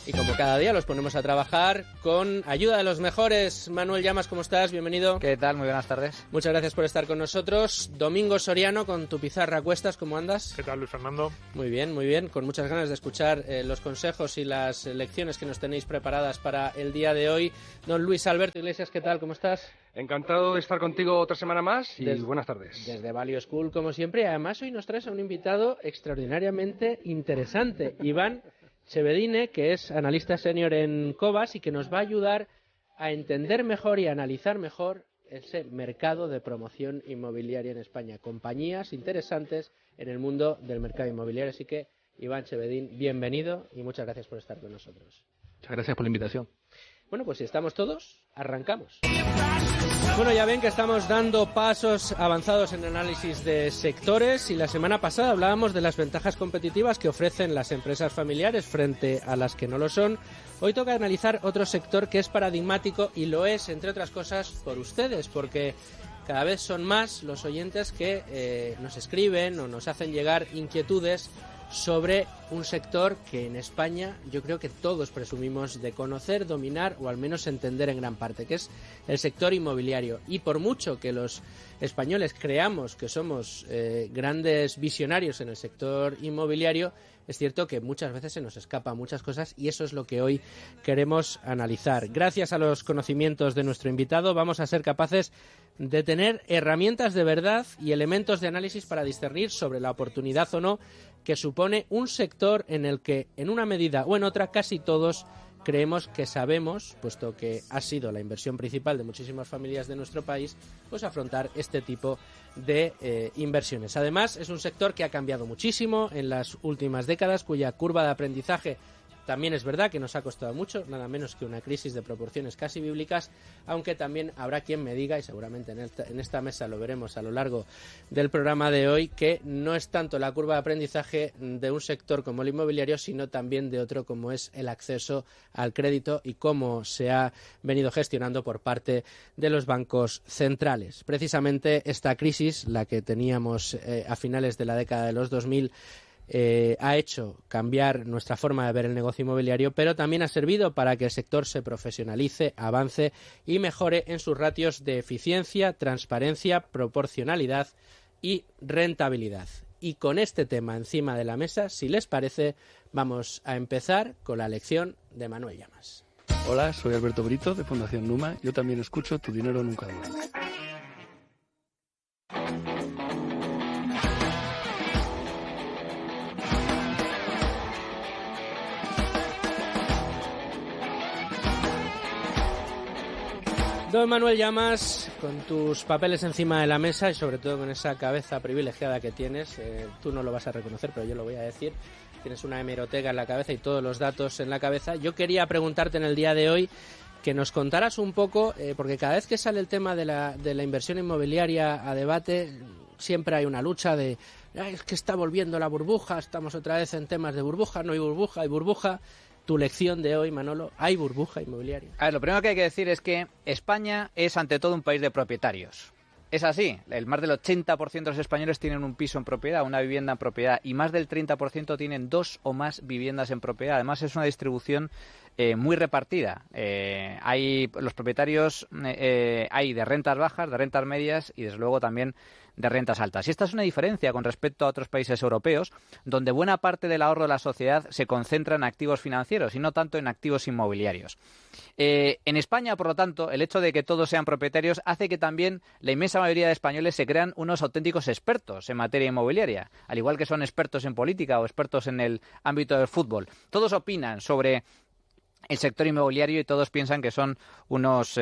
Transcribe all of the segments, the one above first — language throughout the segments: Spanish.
Y como cada día los ponemos a trabajar con ayuda de los mejores. Manuel Llamas, ¿cómo estás? Bienvenido. ¿Qué tal? Muy buenas tardes. Muchas gracias por estar con nosotros. Domingo Soriano, con tu pizarra a cuestas, ¿cómo andas? ¿Qué tal, Luis Fernando? Muy bien, con muchas ganas de escuchar los consejos y las lecciones que nos tenéis preparadas para el día de hoy. Don Luis Alberto Iglesias, ¿qué tal? ¿Cómo estás? Encantado de estar contigo otra semana más y buenas tardes. Desde Value School, como siempre, y además hoy nos traes a un invitado extraordinariamente interesante, Iván Chevedine, que es analista senior en Cobas y que nos va a ayudar a entender mejor y a analizar mejor ese mercado de promoción inmobiliaria en España. Compañías interesantes en el mundo del mercado inmobiliario. Así que, Iván Chevedine, bienvenido y muchas gracias por estar con nosotros. Muchas gracias por la invitación. Bueno, pues si estamos todos, arrancamos. Bueno, ya ven que estamos dando pasos avanzados en análisis de sectores y la semana pasada hablábamos de las ventajas competitivas que ofrecen las empresas familiares frente a las que no lo son. Hoy toca analizar otro sector que es paradigmático y lo es, entre otras cosas, por ustedes, porque cada vez son más los oyentes que nos escriben o nos hacen llegar inquietudes sobre un sector que en España yo creo que todos presumimos de conocer, dominar o al menos entender en gran parte, que es el sector inmobiliario. Y por mucho que los españoles creamos que somos grandes visionarios en el sector inmobiliario, es cierto que muchas veces se nos escapan muchas cosas y eso es lo que hoy queremos analizar. Gracias a los conocimientos de nuestro invitado vamos a ser capaces de tener herramientas de verdad y elementos de análisis para discernir sobre la oportunidad o no que supone un sector en el que en una medida o en otra casi todos creemos que sabemos, puesto que ha sido la inversión principal de muchísimas familias de nuestro país, pues afrontar este tipo de inversiones. Además, es un sector que ha cambiado muchísimo en las últimas décadas, cuya curva de aprendizaje también es verdad que nos ha costado mucho, nada menos que una crisis de proporciones casi bíblicas, aunque también habrá quien me diga, y seguramente en esta mesa lo veremos a lo largo del programa de hoy, que no es tanto la curva de aprendizaje de un sector como el inmobiliario, sino también de otro como es el acceso al crédito y cómo se ha venido gestionando por parte de los bancos centrales. Precisamente esta crisis, la que teníamos a finales de la década de los 2000, ha hecho cambiar nuestra forma de ver el negocio inmobiliario, pero también ha servido para que el sector se profesionalice, avance y mejore en sus ratios de eficiencia, transparencia, proporcionalidad y rentabilidad. Y con este tema encima de la mesa, si les parece, vamos a empezar con la lección de Manuel Llamas. Hola, soy Alberto Brito de Fundación Numa. Yo también escucho Tu dinero nunca dura. Don Manuel Llamas, con tus papeles encima de la mesa y sobre todo con esa cabeza privilegiada que tienes, tú no lo vas a reconocer, pero yo lo voy a decir, tienes una hemeroteca en la cabeza y todos los datos en la cabeza. Yo quería preguntarte en el día de hoy que nos contaras un poco, porque cada vez que sale el tema de la inversión inmobiliaria a debate, siempre hay una lucha de es que está volviendo la burbuja, estamos otra vez en temas de burbuja, no hay burbuja, hay burbuja. Tu lección de hoy, Manolo, ¿hay burbuja inmobiliaria? A ver, lo primero que hay que decir es que España es ante todo un país de propietarios. Es así, el más del 80% de los españoles tienen un piso en propiedad, una vivienda en propiedad, y más del 30% tienen 2 o más viviendas en propiedad. Además, es una distribución muy repartida. Hay los propietarios, hay de rentas bajas, de rentas medias y desde luego también de rentas altas. Y esta es una diferencia con respecto a otros países europeos, donde buena parte del ahorro de la sociedad se concentra en activos financieros y no tanto en activos inmobiliarios. En España, por lo tanto, el hecho de que todos sean propietarios hace que también la inmensa mayoría de españoles se crean unos auténticos expertos en materia inmobiliaria, al igual que son expertos en política o expertos en el ámbito del fútbol. Todos opinan sobre el sector inmobiliario y todos piensan que son unos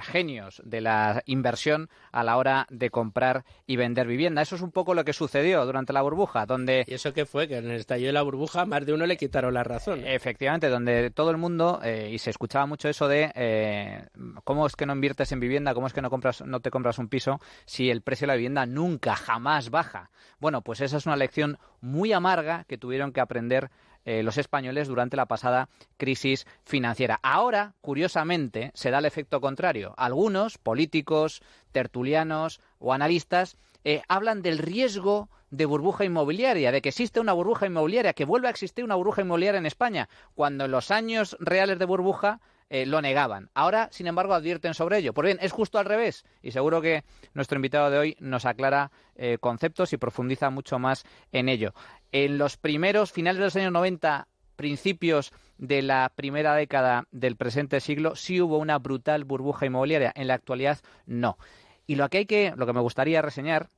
genios de la inversión a la hora de comprar y vender vivienda. Eso es un poco lo que sucedió durante la burbuja, donde... ¿Y eso qué fue? Que en el estallido de la burbuja más de uno le quitaron la razón. Efectivamente, donde todo el mundo, y se escuchaba mucho eso de cómo es que no inviertes en vivienda, cómo es que no te compras un piso si el precio de la vivienda nunca, jamás baja. Bueno, pues esa es una lección muy amarga que tuvieron que aprender los españoles durante la pasada crisis financiera. Ahora, curiosamente, se da el efecto contrario. Algunos políticos, tertulianos o analistas hablan del riesgo de burbuja inmobiliaria, de que existe una burbuja inmobiliaria, que vuelva a existir una burbuja inmobiliaria en España, cuando en los años reales de burbuja lo negaban. Ahora, sin embargo, advierten sobre ello. Pues bien, es justo al revés, y seguro que nuestro invitado de hoy nos aclara conceptos y profundiza mucho más en ello. En los primeros finales de los años 90, principios de la primera década del presente siglo, sí hubo una brutal burbuja inmobiliaria. En la actualidad, no. Y lo que me gustaría reseñar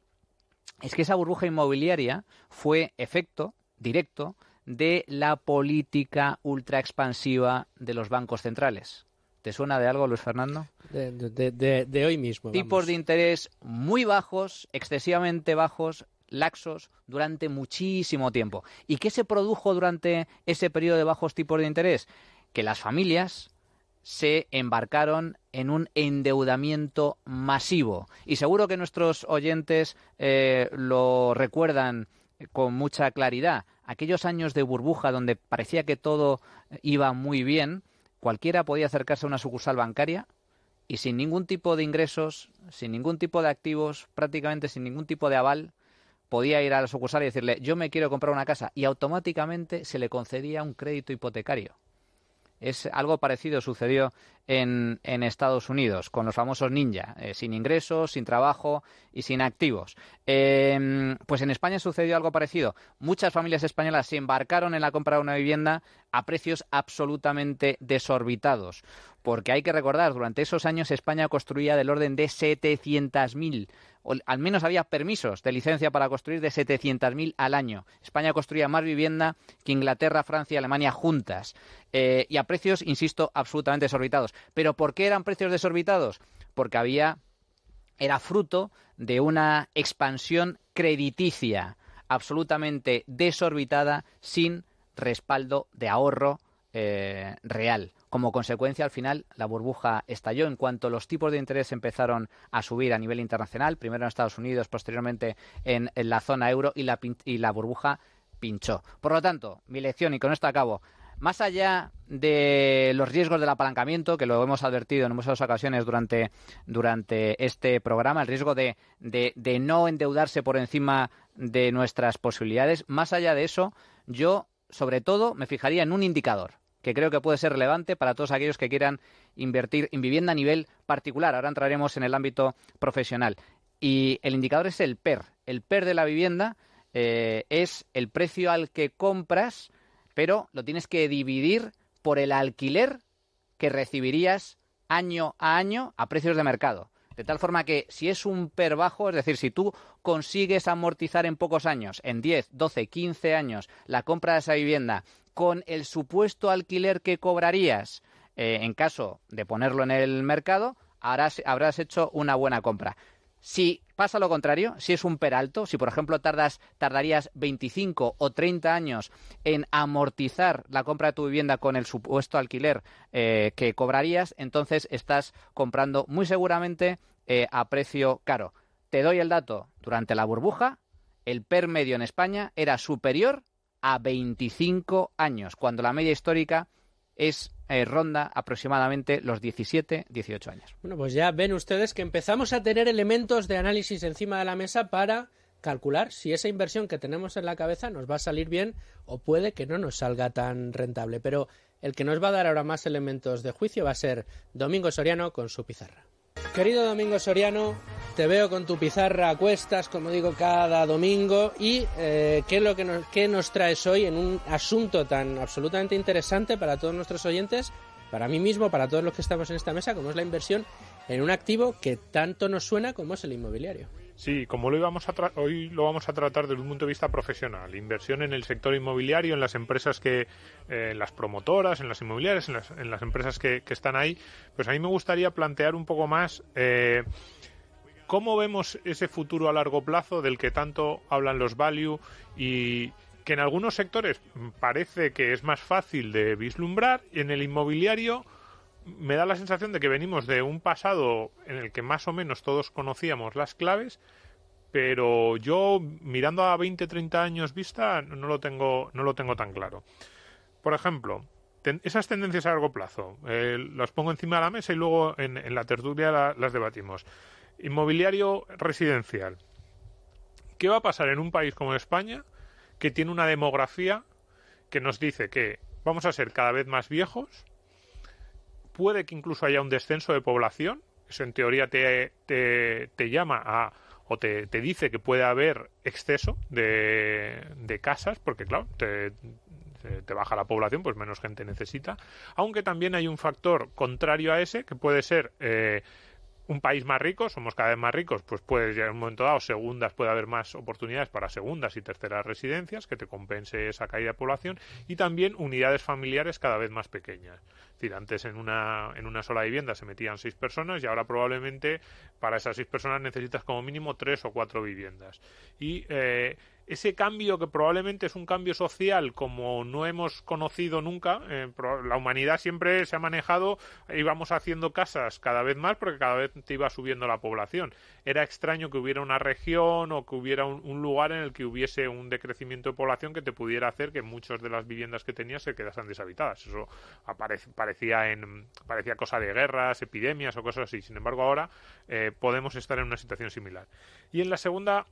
es que esa burbuja inmobiliaria fue efecto directo de la política ultra expansiva de los bancos centrales. ¿Te suena de algo, Luis Fernando? De hoy mismo. Tipos de interés muy bajos, excesivamente bajos, laxos, durante muchísimo tiempo. ¿Y qué se produjo durante ese periodo de bajos tipos de interés? Que las familias se embarcaron en un endeudamiento masivo. Y seguro que nuestros oyentes lo recuerdan con mucha claridad. Aquellos años de burbuja donde parecía que todo iba muy bien, cualquiera podía acercarse a una sucursal bancaria y sin ningún tipo de ingresos, sin ningún tipo de activos, prácticamente sin ningún tipo de aval, podía ir a la sucursal y decirle: yo me quiero comprar una casa, y automáticamente se le concedía un crédito hipotecario. Es algo parecido sucedió en Estados Unidos con los famosos ninja, sin ingresos, sin trabajo y sin activos. Pues en España sucedió algo parecido. Muchas familias españolas se embarcaron en la compra de una vivienda a precios absolutamente desorbitados. Porque hay que recordar, durante esos años España construía del orden de 700.000, o al menos había permisos de licencia para construir de 700.000 al año. España construía más vivienda que Inglaterra, Francia y Alemania juntas. Y a precios, insisto, absolutamente desorbitados. ¿Pero por qué eran precios desorbitados? Porque era fruto de una expansión crediticia absolutamente desorbitada, sin respaldo de ahorro real. Como consecuencia, al final, la burbuja estalló en cuanto los tipos de interés empezaron a subir a nivel internacional, primero en Estados Unidos, posteriormente en la zona euro, y la burbuja pinchó. Por lo tanto, mi lección, y con esto acabo, más allá de los riesgos del apalancamiento, que lo hemos advertido en muchas ocasiones durante este programa, el riesgo de no endeudarse por encima de nuestras posibilidades, más allá de eso, yo, sobre todo, me fijaría en un indicador que creo que puede ser relevante para todos aquellos que quieran invertir en vivienda a nivel particular. Ahora entraremos en el ámbito profesional. Y el indicador es el PER. El PER de la vivienda es el precio al que compras, pero lo tienes que dividir por el alquiler que recibirías año a año a precios de mercado. De tal forma que si es un PER bajo, es decir, si tú consigues amortizar en pocos años, en 10, 12, 15 años, la compra de esa vivienda con el supuesto alquiler que cobrarías en caso de ponerlo en el mercado, habrás hecho una buena compra. Si pasa lo contrario, si es un PER alto, si por ejemplo tardarías 25 o 30 años en amortizar la compra de tu vivienda con el supuesto alquiler que cobrarías, entonces estás comprando muy seguramente a precio caro. Te doy el dato: durante la burbuja, el PER medio en España era superior a 25 años, cuando la media histórica ronda aproximadamente los 17, 18 años. Bueno, pues ya ven ustedes que empezamos a tener elementos de análisis encima de la mesa para calcular si esa inversión que tenemos en la cabeza nos va a salir bien o puede que no nos salga tan rentable. Pero el que nos va a dar ahora más elementos de juicio va a ser Domingo Soriano con su pizarra. Querido Domingo Soriano, te veo con tu pizarra a cuestas, como digo, cada domingo. ¿Y qué nos traes hoy en un asunto tan absolutamente interesante para todos nuestros oyentes, para mí mismo, para todos los que estamos en esta mesa, como es la inversión en un activo que tanto nos suena como es el inmobiliario? Sí, como hoy lo vamos a tratar desde un punto de vista profesional. Inversión en el sector inmobiliario, en las empresas en las promotoras, en las inmobiliarias, en las empresas que están ahí. Pues a mí me gustaría plantear un poco más cómo vemos ese futuro a largo plazo del que tanto hablan los value, y que en algunos sectores parece que es más fácil de vislumbrar, y en el inmobiliario me da la sensación de que venimos de un pasado en el que más o menos todos conocíamos las claves, pero yo, mirando a 20, 30 años vista, no lo tengo tan claro. Por ejemplo, esas tendencias a largo plazo, las pongo encima de la mesa y luego en la tertulia las debatimos. Inmobiliario residencial. ¿Qué va a pasar en un país como España, que tiene una demografía que nos dice que vamos a ser cada vez más viejos? Puede que incluso haya un descenso de población. Eso en teoría te llama a, o te dice que puede haber exceso de casas, porque claro, te baja la población, pues menos gente necesita. Aunque también hay un factor contrario a ese, que puede ser un país más rico, somos cada vez más ricos, pues puede llegar un momento dado, puede haber más oportunidades para segundas y terceras residencias, que te compense esa caída de población, y también unidades familiares cada vez más pequeñas. Es decir, antes en una sola vivienda se metían 6 personas y ahora probablemente para esas 6 personas necesitas como mínimo 3 o 4 viviendas. Y ese cambio, que probablemente es un cambio social como no hemos conocido nunca, la humanidad siempre se ha manejado, íbamos haciendo casas cada vez más porque cada vez te iba subiendo la población. Era extraño que hubiera una región o que hubiera un lugar en el que hubiese un decrecimiento de población que te pudiera hacer que muchas de las viviendas que tenías se quedasen deshabitadas. Eso parecía cosa de guerras, epidemias o cosas así. Sin embargo, ahora podemos estar en una situación similar. Y en la segunda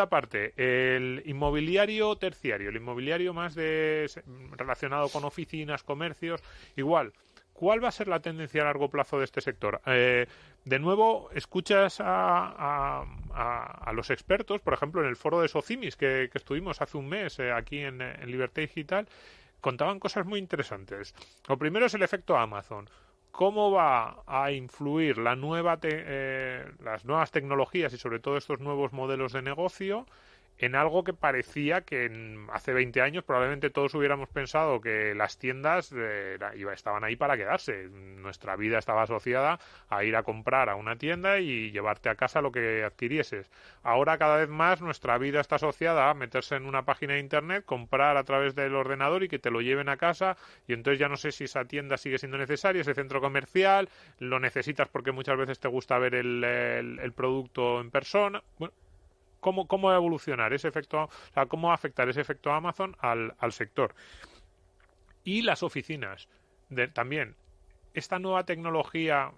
parte, el inmobiliario terciario, el inmobiliario más relacionado con oficinas, comercios, igual. ¿Cuál va a ser la tendencia a largo plazo de este sector? De nuevo, escuchas a los expertos, por ejemplo, en el foro de Socimis que estuvimos hace un mes aquí en Libertad Digital, contaban cosas muy interesantes. Lo primero es el efecto Amazon. ¿Cómo va a influir las nuevas tecnologías y sobre todo estos nuevos modelos de negocio en algo que parecía que hace 20 años probablemente todos hubiéramos pensado que las tiendas estaban ahí para quedarse? Nuestra vida estaba asociada a ir a comprar a una tienda y llevarte a casa lo que adquirieses. Ahora cada vez más nuestra vida está asociada a meterse en una página de internet, comprar a través del ordenador y que te lo lleven a casa, y entonces ya no sé si esa tienda sigue siendo necesaria, ese centro comercial, lo necesitas porque muchas veces te gusta ver el producto en persona. Bueno, ¿Cómo va a evolucionar ese efecto? O sea, ¿cómo va a afectar ese efecto Amazon al sector? Y las oficinas. También, esta nueva tecnología,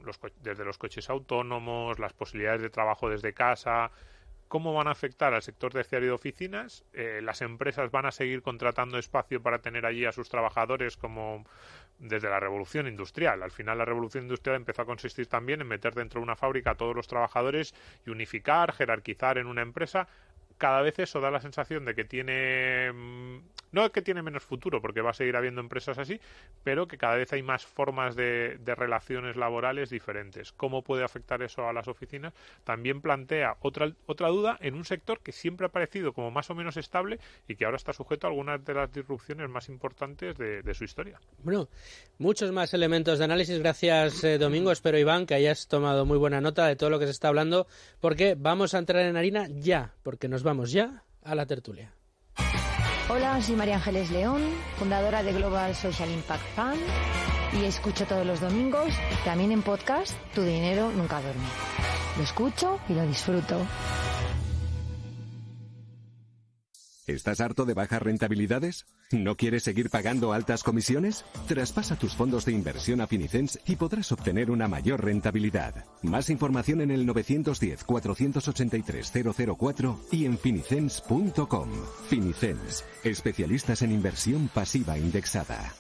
desde los coches autónomos, las posibilidades de trabajo desde casa, ¿cómo van a afectar al sector terciario de oficinas? Las empresas van a seguir contratando espacio para tener allí a sus trabajadores, como desde la revolución industrial. Al final la revolución industrial empezó a consistir también en meter dentro de una fábrica a todos los trabajadores y unificar, jerarquizar en una empresa. Cada vez eso da la sensación de que no es que tiene menos futuro, porque va a seguir habiendo empresas así, pero que cada vez hay más formas de relaciones laborales diferentes. ¿Cómo puede afectar eso a las oficinas? También plantea otra duda en un sector que siempre ha parecido como más o menos estable y que ahora está sujeto a algunas de las disrupciones más importantes de su historia. Bueno, muchos más elementos de análisis. Gracias, Domingo. Espero, Iván, que hayas tomado muy buena nota de todo lo que se está hablando, porque vamos a entrar en harina ya, porque nos vamos ya a la tertulia. Hola, soy María Ángeles León, fundadora de Global Social Impact Fund, y escucho todos los domingos, también en podcast, Tu dinero nunca duerme. Lo escucho y lo disfruto. ¿Estás harto de bajas rentabilidades? ¿No quieres seguir pagando altas comisiones? Traspasa tus fondos de inversión a Finicens y podrás obtener una mayor rentabilidad. Más información en el 910-483-004 y en finicens.com. Finicens, especialistas en inversión pasiva indexada.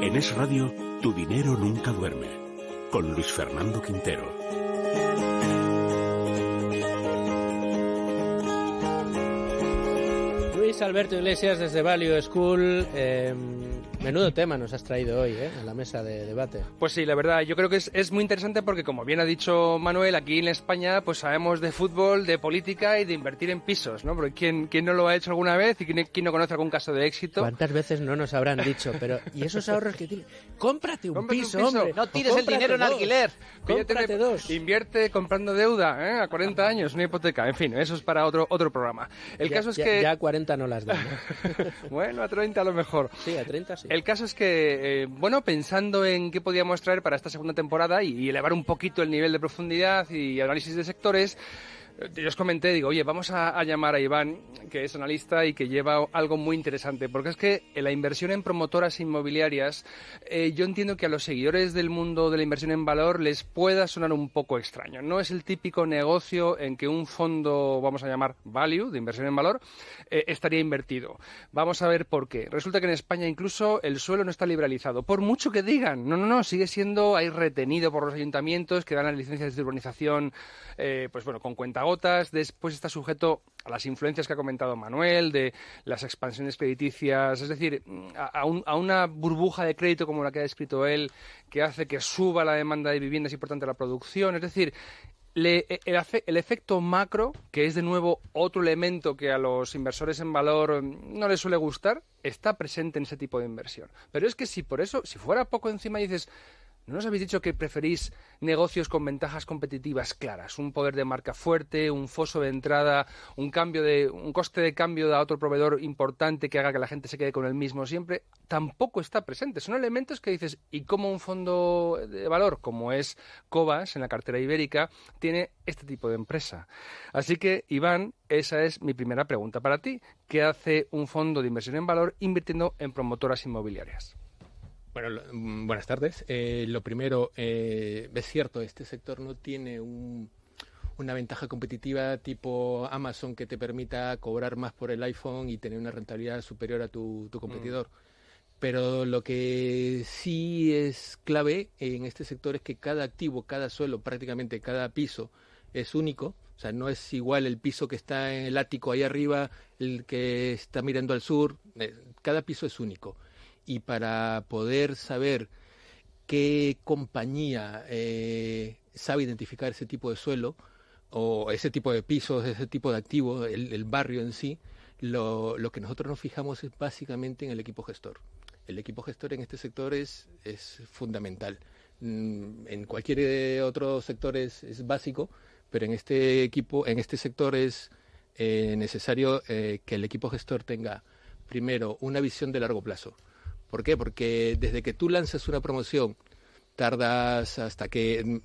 En Es Radio, Tu dinero nunca duerme, con Luis Fernando Quintero. Luis Alberto Iglesias desde Value School. Menudo tema nos has traído hoy, en la mesa de debate. Pues sí, la verdad, yo creo que es muy interesante porque, como bien ha dicho Manuel, aquí en España pues sabemos de fútbol, de política y de invertir en pisos, ¿no? Porque ¿quién no lo ha hecho alguna vez y quién no conoce algún caso de éxito? ¿Cuántas veces no nos habrán dicho? Pero ¿y esos ahorros que tienes? ¡Cómprate un piso, hombre! No tires el dinero en alquiler. ¡Cómprate dos! Invierte comprando deuda, a 40 años, una hipoteca. En fin, eso es para otro programa. El caso es que... Ya 40 no las dan, ¿no? Bueno, a 30 a lo mejor. Sí, a 30 sí. El caso es que, pensando en qué podíamos traer para esta segunda temporada y elevar un poquito el nivel de profundidad y análisis de sectores, Yo os comenté, digo, oye, vamos a llamar a Iván, que es analista y que lleva algo muy interesante, porque es que la inversión en promotoras inmobiliarias, yo entiendo que a los seguidores del mundo de la inversión en valor les pueda sonar un poco extraño. No es el típico negocio en que un fondo, vamos a llamar value, de inversión en valor, estaría invertido. Vamos a ver por qué. Resulta que en España incluso el suelo no está liberalizado, por mucho que digan. No, sigue siendo ahí retenido por los ayuntamientos que dan las licencias de urbanización, pues bueno, con cuentagotas. Después está sujeto a las influencias que ha comentado Manuel, de las expansiones crediticias, es decir, a una burbuja de crédito como la que ha descrito él, que hace que suba la demanda de viviendas y por tanto la producción. Es decir, el efecto macro, que es de nuevo otro elemento que a los inversores en valor no les suele gustar, está presente en ese tipo de inversión. Pero es que si fuera poco encima dices, ¿no nos habéis dicho que preferís negocios con ventajas competitivas claras? Un poder de marca fuerte, un foso de entrada, un coste de cambio a otro proveedor importante que haga que la gente se quede con el mismo siempre. Tampoco está presente. Son elementos que dices, ¿y cómo un fondo de valor como es Cobas en la cartera ibérica tiene este tipo de empresa? Así que, Iván, esa es mi primera pregunta para ti. ¿Qué hace un fondo de inversión en valor invirtiendo en promotoras inmobiliarias? Bueno, buenas tardes. Lo primero, es cierto, este sector no tiene una ventaja competitiva tipo Amazon que te permita cobrar más por el iPhone y tener una rentabilidad superior a tu competidor. Pero lo que sí es clave en este sector es que cada activo, cada suelo, prácticamente cada piso es único. O sea, no es igual el piso que está en el ático ahí arriba, el que está mirando al sur. Cada piso es único. Y para poder saber qué compañía sabe identificar ese tipo de suelo o ese tipo de pisos, ese tipo de activos, el barrio en sí, lo que nosotros nos fijamos es básicamente en el equipo gestor. El equipo gestor en este sector es fundamental. En cualquier otro sector es básico, pero en este sector es necesario que el equipo gestor tenga, primero, una visión de largo plazo. ¿Por qué? Porque desde que tú lanzas una promoción, tardas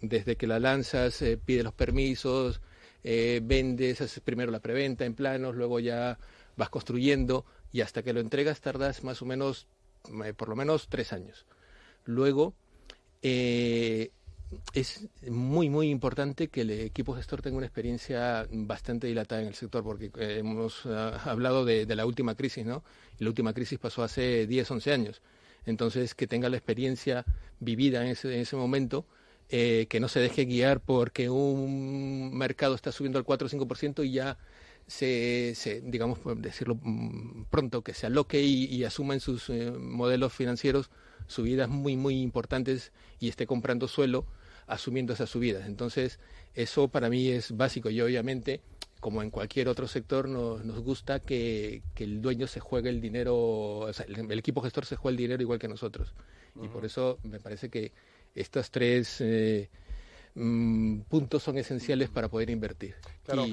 desde que la lanzas, pides los permisos, vendes, haces primero la preventa en planos, luego ya vas construyendo y hasta que lo entregas tardas más o menos, por lo menos 3 años. Luego, es muy, muy importante que el equipo gestor tenga una experiencia bastante dilatada en el sector, porque hemos hablado de la última crisis, ¿no? Y la última crisis pasó hace 10, 11 años. Entonces, que tenga la experiencia vivida en ese momento, que no se deje guiar porque un mercado está subiendo al 4 o 5% y ya digamos, por decirlo pronto, que se aloque y asuma en sus modelos financieros subidas muy, muy importantes y esté comprando suelo asumiendo esas subidas. Entonces, eso para mí es básico y obviamente, como en cualquier otro sector, nos gusta que el dueño se juegue el dinero, o sea, el equipo gestor se juegue el dinero igual que nosotros. Y por eso me parece que estas 3 puntos son esenciales para poder invertir. Claro.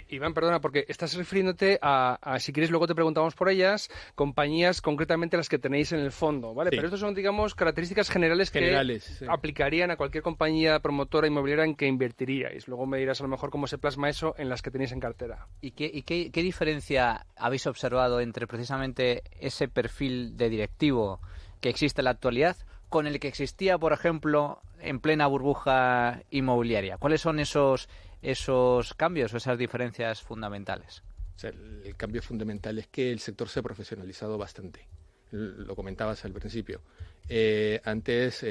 Iván, perdona, porque estás refiriéndote a, si quieres luego te preguntamos por ellas, compañías concretamente las que tenéis en el fondo, ¿vale? Sí. Pero estos son, digamos, características generales que sí. aplicarían a cualquier compañía promotora inmobiliaria en que invertiríais. Luego me dirás a lo mejor cómo se plasma eso en las que tenéis en cartera. ¿Y qué diferencia habéis observado entre precisamente ese perfil de directivo que existe en la actualidad con el que existía, por ejemplo, en plena burbuja inmobiliaria? ¿Cuáles son esos cambios o esas diferencias fundamentales? O sea, el cambio fundamental es que el sector se ha profesionalizado bastante. Lo comentabas al principio. Antes,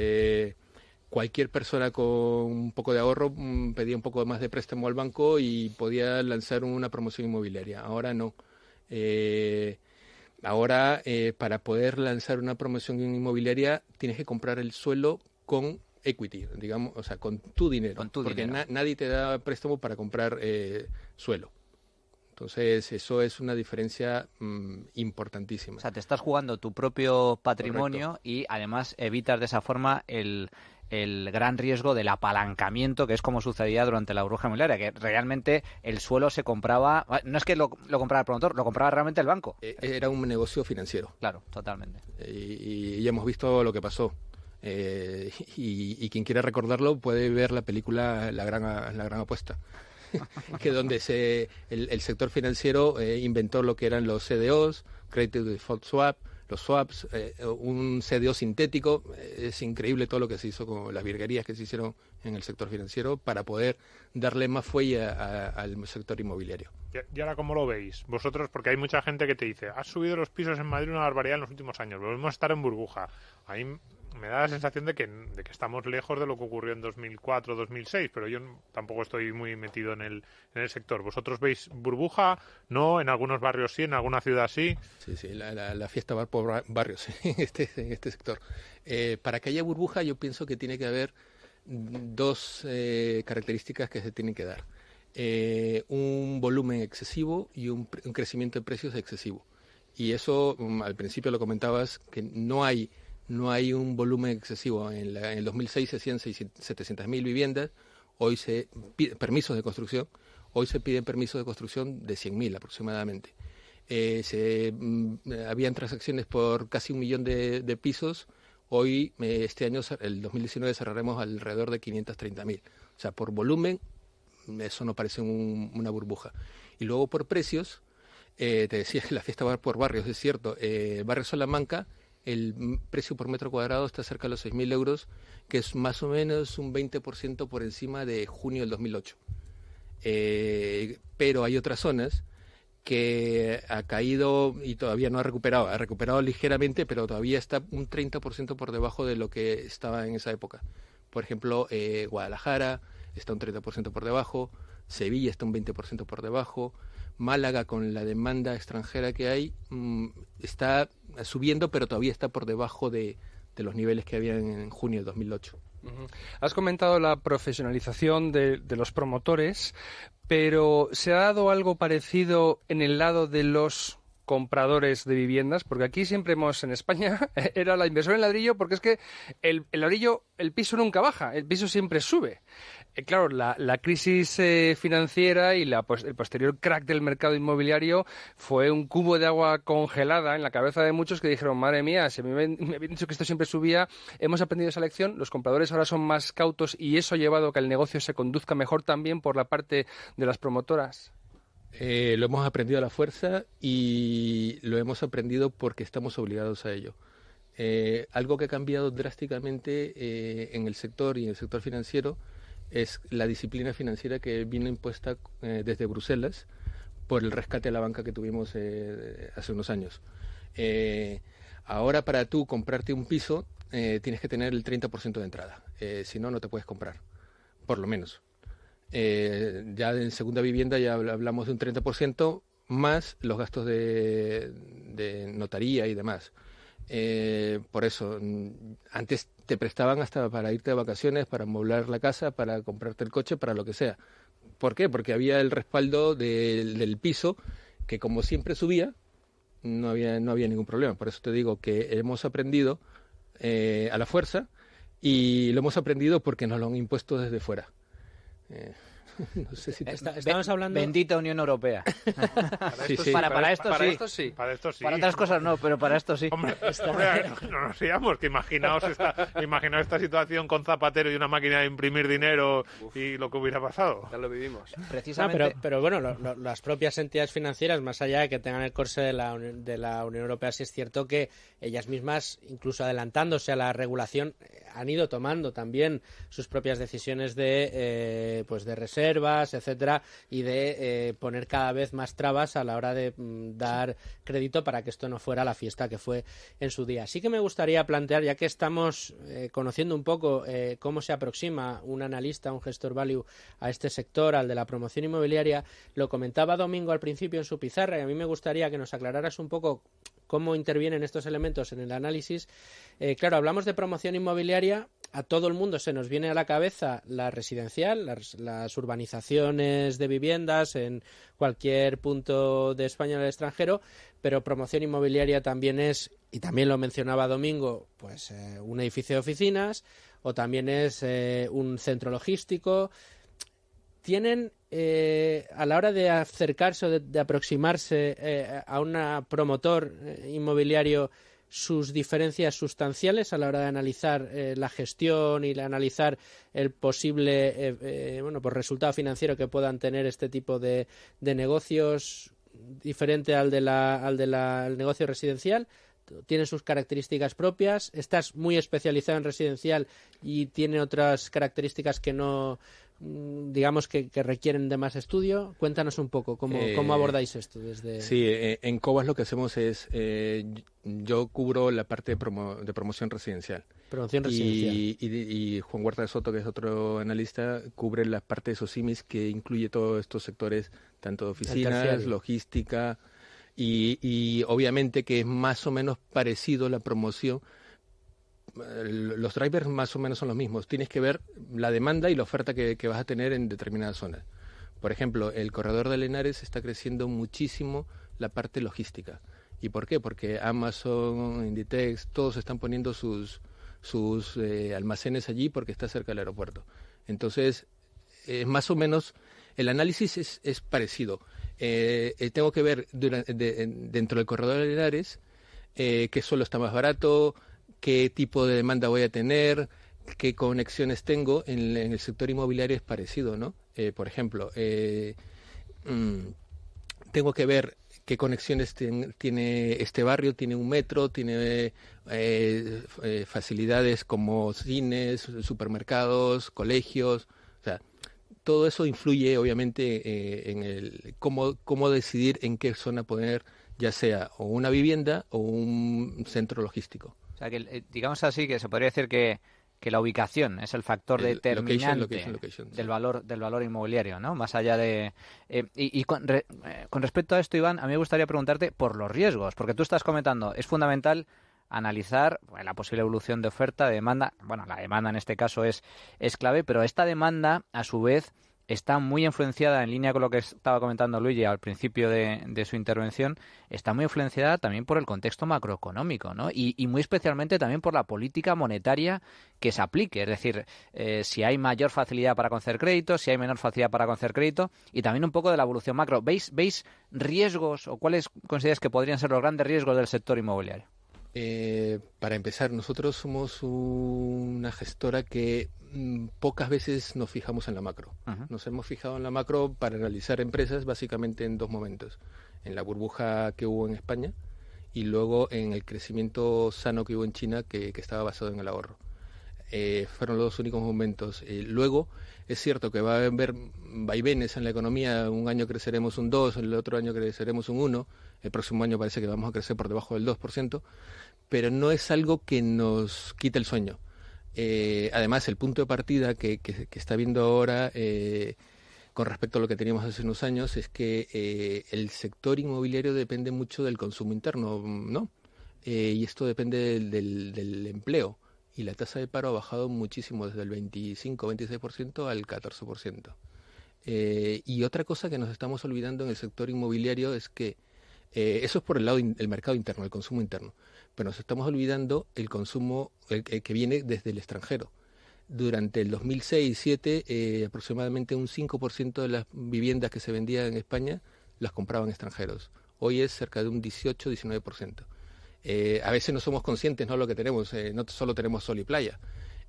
cualquier persona con un poco de ahorro pedía un poco más de préstamo al banco y podía lanzar una promoción inmobiliaria. Ahora no. Ahora, para poder lanzar una promoción inmobiliaria, tienes que comprar el suelo con equity, digamos, o sea, con tu dinero. Porque nadie te da préstamo para comprar suelo. Entonces, eso es una diferencia importantísima. O sea, te estás jugando tu propio patrimonio. Correcto. Y además evitas de esa forma el gran riesgo del apalancamiento, que es como sucedía durante la burbuja inmobiliaria, que realmente el suelo se compraba, no es que lo comprara el promotor, lo compraba realmente el banco. Era un negocio financiero. Claro, totalmente. Y ya hemos visto lo que pasó. Y quien quiera recordarlo puede ver la película La Gran Apuesta. que donde el sector financiero inventó lo que eran los CDOs, Credit Default Swap, los swaps, un CDO sintético. Es increíble todo lo que se hizo con las virguerías que se hicieron en el sector financiero para poder darle más fuelle al sector inmobiliario. ¿Y ahora cómo lo veis vosotros? Porque hay mucha gente que te dice, has subido los pisos en Madrid una barbaridad en los últimos años, volvemos a estar en burbuja. Ahí me da la sensación de que estamos lejos de lo que ocurrió en 2004, 2006, pero yo tampoco estoy muy metido en el sector. ¿Vosotros veis burbuja? ¿No? ¿En algunos barrios sí? ¿En alguna ciudad sí? Sí, la fiesta va por barrios en este sector. Para que haya burbuja, yo pienso que tiene que haber dos características que se tienen que dar. Un volumen excesivo y un crecimiento de precios excesivo. Y eso, al principio lo comentabas, que no hay un volumen excesivo. En el 2006 se hacían 700.000 viviendas, hoy se piden permisos de construcción, hoy se piden permisos de construcción de 100.000 aproximadamente. Habían transacciones por casi 1 millón de pisos, hoy este año, el 2019, cerraremos alrededor de 530.000. O sea, por volumen, eso no parece una burbuja. Y luego por precios, te decía que la fiesta va por barrios, es cierto. Barrio Salamanca, el precio por metro cuadrado está cerca de los 6.000 euros, que es más o menos un 20% por encima de junio del 2008. Pero hay otras zonas que ha caído y todavía no ha recuperado ligeramente, pero todavía está un 30% por debajo de lo que estaba en esa época. Por ejemplo, Guadalajara está un 30% por debajo, Sevilla está un 20% por debajo, Málaga, con la demanda extranjera que hay, está subiendo, pero todavía está por debajo de los niveles que había en junio de 2008. Uh-huh. Has comentado la profesionalización de los promotores, pero ¿se ha dado algo parecido en el lado de los compradores de viviendas? Porque aquí siempre en España, era la inversión en ladrillo, porque es que el ladrillo, el piso nunca baja, el piso siempre sube. Claro, la crisis financiera y el posterior crack del mercado inmobiliario fue un cubo de agua congelada en la cabeza de muchos que dijeron, madre mía, si me habían dicho que esto siempre subía, hemos aprendido esa lección, los compradores ahora son más cautos y eso ha llevado a que el negocio se conduzca mejor también por la parte de las promotoras. Lo hemos aprendido a la fuerza y lo hemos aprendido porque estamos obligados a ello. Algo que ha cambiado drásticamente en el sector y en el sector financiero es la disciplina financiera que vino impuesta desde Bruselas por el rescate a la banca que tuvimos hace unos años. Ahora, para tú comprarte un piso, tienes que tener el 30% de entrada. Si no, no te puedes comprar, por lo menos. Ya en segunda vivienda ya hablamos de un 30% más los gastos de notaría y demás. Por eso, antes te prestaban hasta para irte de vacaciones, para amoblar la casa, para comprarte el coche, para lo que sea. ¿Por qué? Porque había el respaldo del piso, que como siempre subía, no había ningún problema. Por eso te digo que hemos aprendido a la fuerza, y lo hemos aprendido porque nos lo han impuesto desde fuera. No sé si estamos hablando. Bendita Unión Europea. Para esto sí. Para esto sí. Para otras cosas no, pero para esto sí. Hombre, no nos sigamos, que imaginaos esta situación con Zapatero y una máquina de imprimir dinero y lo que hubiera pasado. Ya lo vivimos. Precisamente. Pero bueno, las propias entidades financieras, más allá de que tengan el corsé de la Unión Europea, sí es cierto que ellas mismas, incluso adelantándose a la regulación, han ido tomando también sus propias decisiones de reservas, etcétera, y de poner cada vez más trabas a la hora de dar crédito para que esto no fuera la fiesta que fue en su día. Sí que me gustaría plantear, ya que estamos conociendo un poco cómo se aproxima un analista, un gestor value a este sector, al de la promoción inmobiliaria, lo comentaba Domingo al principio en su pizarra, y a mí me gustaría que nos aclararas un poco cómo intervienen estos elementos en el análisis. Claro, hablamos de promoción inmobiliaria, a todo el mundo se nos viene a la cabeza la residencial, las urbanizaciones de viviendas en cualquier punto de España o del extranjero, pero promoción inmobiliaria también es, y también lo mencionaba Domingo, pues un edificio de oficinas, o también es un centro logístico. ¿Tienen, a la hora de acercarse o de aproximarse a un promotor inmobiliario, sus diferencias sustanciales a la hora de analizar la gestión y analizar el posible pues resultado financiero que puedan tener este tipo de negocios diferente al del negocio residencial? Tiene sus características propias, estás muy especializado en residencial y tiene otras características que no, digamos que requieren de más estudio. Cuéntanos un poco cómo abordáis esto desde... Sí, en Cobas lo que hacemos es, yo cubro la parte de promoción residencial. Promoción residencial. Y Juan Huerta de Soto, que es otro analista, cubre la parte de SOCIMIS, que incluye todos estos sectores, tanto de oficinas, logística... Y obviamente que es más o menos parecido la promoción. Los drivers más o menos son los mismos. Tienes que ver la demanda y la oferta que vas a tener en determinadas zonas. Por ejemplo, el corredor de Lenares está creciendo muchísimo la parte logística. ¿Y por qué? Porque Amazon, Inditex, todos están poniendo sus almacenes allí porque está cerca del aeropuerto. Entonces, más o menos, el análisis es parecido. Tengo que ver dentro del corredor de Lenares qué suelo está más barato, qué tipo de demanda voy a tener, qué conexiones tengo. En el sector inmobiliario es parecido, ¿no? Por ejemplo, tengo que ver qué conexiones tiene este barrio, tiene un metro, tiene facilidades como cines, supermercados, colegios, o sea, todo eso influye obviamente en el cómo decidir en qué zona poner, ya sea o una vivienda o un centro logístico. O sea, que digamos así que se podría decir que la ubicación es el factor determinante location, del valor inmobiliario, ¿no? Más allá de... con respecto a esto, Iván, a mí me gustaría preguntarte por los riesgos, porque tú estás comentando, es fundamental analizar la posible evolución de oferta, de demanda. Bueno, la demanda en este caso es clave, pero esta demanda, a su vez, está muy influenciada, en línea con lo que estaba comentando Luigi al principio de su intervención, está muy influenciada también por el contexto macroeconómico, ¿no? Y muy especialmente también por la política monetaria que se aplique. Es decir, si hay mayor facilidad para conceder crédito, si hay menor facilidad para conceder crédito, y también un poco de la evolución macro. ¿Veis riesgos o cuáles consideráis que podrían ser los grandes riesgos del sector inmobiliario? Para empezar, nosotros somos una gestora que pocas veces nos fijamos en la macro. Uh-huh. Nos hemos fijado en la macro para analizar empresas básicamente en dos momentos. En la burbuja que hubo en España y luego en el crecimiento sano que hubo en China que estaba basado en el ahorro. Fueron los dos únicos momentos. Luego, es cierto que va a haber vaivenes en la economía. Un año creceremos un 2, el otro año creceremos un 1. El próximo año parece que vamos a crecer por debajo del 2%, pero no es algo que nos quite el sueño. Además, el punto de partida que está viendo ahora con respecto a lo que teníamos hace unos años es que el sector inmobiliario depende mucho del consumo interno, ¿no? Y esto depende del empleo. Y la tasa de paro ha bajado muchísimo, desde el 25-26% al 14%. Y otra cosa que nos estamos olvidando en el sector inmobiliario es que eso es por el lado del mercado interno, el consumo interno. Pero nos estamos olvidando el consumo que viene desde el extranjero. Durante el 2006-2007, aproximadamente un 5% de las viviendas que se vendían en España las compraban extranjeros. Hoy es cerca de un 18-19%. A veces no somos conscientes, ¿no?, lo que tenemos. No solo tenemos sol y playa.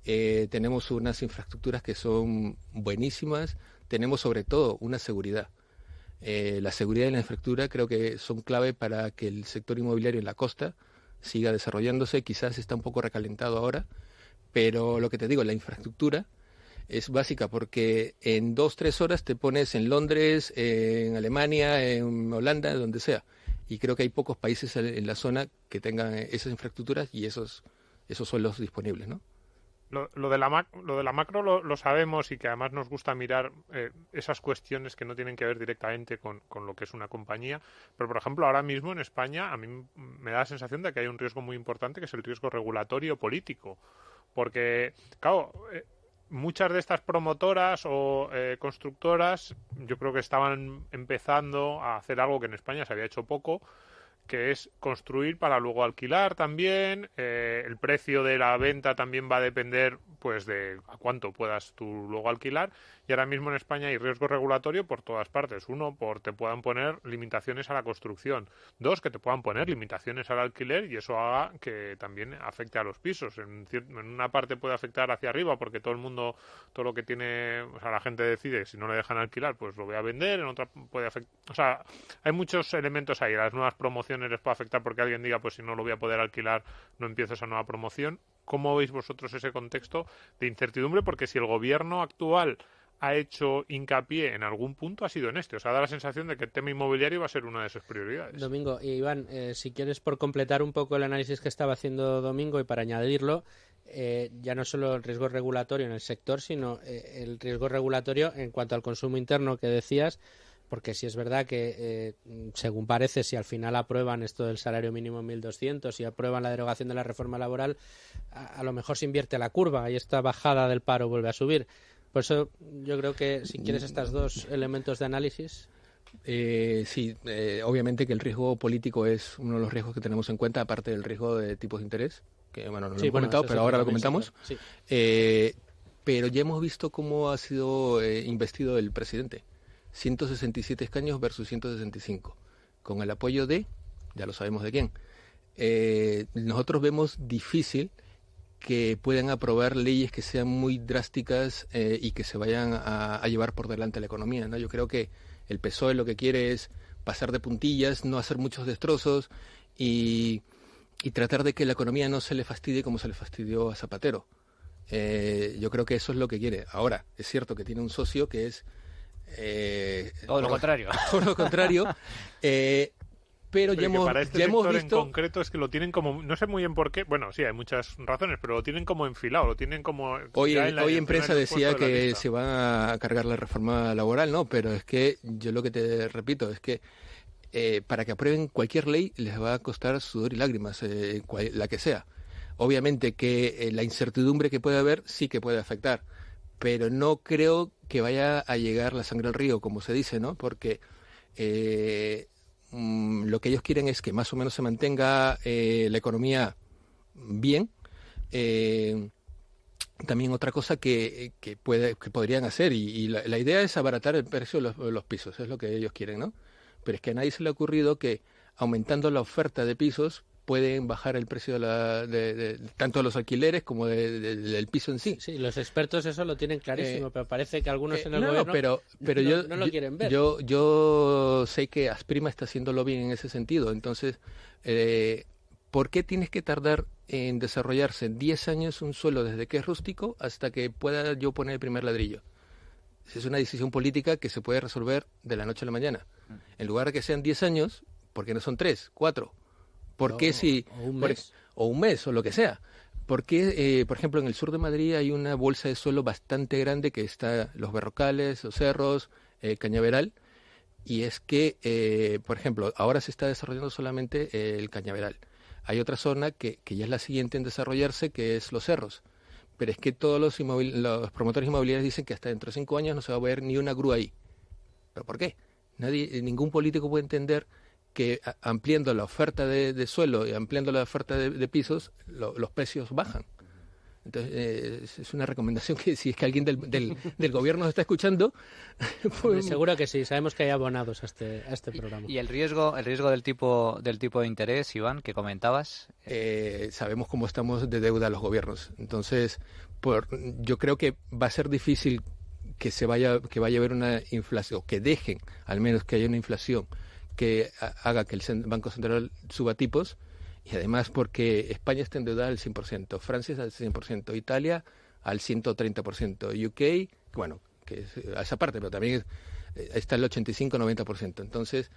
Tenemos unas infraestructuras que son buenísimas. Tenemos sobre todo una seguridad. La seguridad y la infraestructura creo que son clave para que el sector inmobiliario en la costa siga desarrollándose. Quizás está un poco recalentado ahora, pero lo que te digo, la infraestructura es básica porque en 2-3 horas te pones en Londres, en Alemania, en Holanda, donde sea. Y creo que hay pocos países en la zona que tengan esas infraestructuras y esos suelos disponibles, ¿no? Lo de la macro lo sabemos y que además nos gusta mirar esas cuestiones que no tienen que ver directamente con lo que es una compañía. Pero, por ejemplo, ahora mismo en España a mí me da la sensación de que hay un riesgo muy importante, que es el riesgo regulatorio político. Porque, claro, muchas de estas promotoras o constructoras yo creo que estaban empezando a hacer algo que en España se había hecho poco, que es construir para luego alquilar también. El precio de la venta también va a depender pues de a cuánto puedas tú luego alquilar. Y ahora mismo en España hay riesgo regulatorio por todas partes. Uno, te puedan poner limitaciones a la construcción. Dos, que te puedan poner limitaciones al alquiler y eso haga que también afecte a los pisos. En una parte puede afectar hacia arriba porque todo lo que tiene, o sea, la gente decide, si no le dejan alquilar, pues lo voy a vender. En otra puede afectar, o sea, hay muchos elementos ahí. Las nuevas promociones les puede afectar porque alguien diga, pues si no lo voy a poder alquilar, no empiezo esa nueva promoción. ¿Cómo veis vosotros ese contexto de incertidumbre? Porque si el gobierno actual ha hecho hincapié en algún punto, ha sido en este. O sea, da la sensación de que el tema inmobiliario va a ser una de sus prioridades. Domingo, Iván, si quieres, por completar un poco el análisis que estaba haciendo Domingo y para añadirlo, ya no solo el riesgo regulatorio en el sector, sino el riesgo regulatorio en cuanto al consumo interno que decías, porque si es verdad que, según parece, si al final aprueban esto del salario mínimo en 1.200 y aprueban la derogación de la reforma laboral, a lo mejor se invierte la curva y esta bajada del paro vuelve a subir. Por eso yo creo que si quieres estos dos elementos de análisis. Sí, obviamente que el riesgo político es uno de los riesgos que tenemos en cuenta, aparte del riesgo de tipos de interés, que bueno, no lo hemos comentado, pero ahora lo comentamos. Sí. Pero ya hemos visto cómo ha sido investido el presidente. 167 escaños versus 165, con el apoyo de, ya lo sabemos de quién. Nosotros vemos difícil que puedan aprobar leyes que sean muy drásticas y que se vayan a llevar por delante la economía, ¿no? Yo creo que el PSOE lo que quiere es pasar de puntillas, no hacer muchos destrozos y tratar de que la economía no se le fastidie como se le fastidió a Zapatero. Yo creo que eso es lo que quiere. Ahora, es cierto que tiene un socio que es... todo lo contrario. Todo lo contrario. Pero ya hemos, para este ya sector hemos visto... en concreto es que lo tienen como, no sé muy bien por qué, bueno, sí, hay muchas razones, pero lo tienen como enfilado, lo tienen como... Hoy en prensa decía que se va a cargar la reforma laboral, ¿no? Pero es que yo lo que te repito es que para que aprueben cualquier ley les va a costar sudor y lágrimas, la que sea. Obviamente que la incertidumbre que puede haber sí que puede afectar, pero no creo que vaya a llegar la sangre al río, como se dice, ¿no? Porque... lo que ellos quieren es que más o menos se mantenga la economía bien. También otra cosa que podrían hacer, y la idea es abaratar el precio de los pisos, es lo que ellos quieren, ¿no? Pero es que a nadie se le ha ocurrido que aumentando la oferta de pisos pueden bajar el precio de tanto de los alquileres como del piso en sí. Sí, los expertos eso lo tienen clarísimo, pero parece que algunos en el gobierno pero no lo quieren ver. Yo sé que Asprima está haciéndolo bien en ese sentido. Entonces, ¿por qué tienes que tardar en desarrollarse 10 años un suelo desde que es rústico hasta que pueda yo poner el primer ladrillo? Es una decisión política que se puede resolver de la noche a la mañana. En lugar de que sean 10 años, ¿por qué no son 3, 4? ¿Por qué o un mes o lo que sea? Porque, por ejemplo, en el sur de Madrid hay una bolsa de suelo bastante grande que está los Berrocales, los Cerros, Cañaveral, y es que, por ejemplo, ahora se está desarrollando solamente el Cañaveral. Hay otra zona que ya es la siguiente en desarrollarse, que es los Cerros. Pero es que todos los promotores inmobiliarios dicen que hasta dentro de 5 años no se va a ver ni una grúa ahí. ¿Pero por qué? Ningún político puede entender que ampliando la oferta de suelo y ampliando la oferta de pisos, los precios bajan. Entonces, es una recomendación que si es que alguien del gobierno está escuchando... Pues... Seguro que sí, sabemos que hay abonados a este programa. ¿Y el riesgo del tipo de interés, Iván, que comentabas? Sabemos cómo estamos de deuda los gobiernos. Entonces, yo creo que va a ser difícil que vaya a haber una inflación, o que dejen al menos que haya una inflación que haga que el Banco Central suba tipos, y además porque España está endeudada al 100%, Francia al 100%, Italia al 130%, UK, bueno, que es a esa parte, pero también está el 85-90%. Entonces,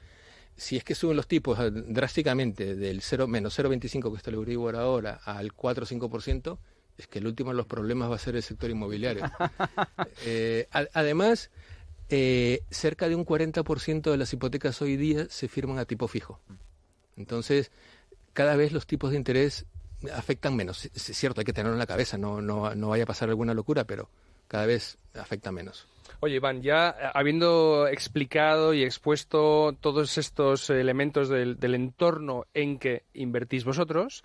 si es que suben los tipos drásticamente del menos 0,25 que está el Euribor ahora al 4-5%, es que el último de los problemas va a ser el sector inmobiliario. Además, cerca de un 40% de las hipotecas hoy día se firman a tipo fijo. Entonces, cada vez los tipos de interés afectan menos. Es cierto, hay que tenerlo en la cabeza, no vaya a pasar alguna locura, pero cada vez afecta menos. Oye, Iván, ya habiendo explicado y expuesto todos estos elementos del entorno en que invertís vosotros,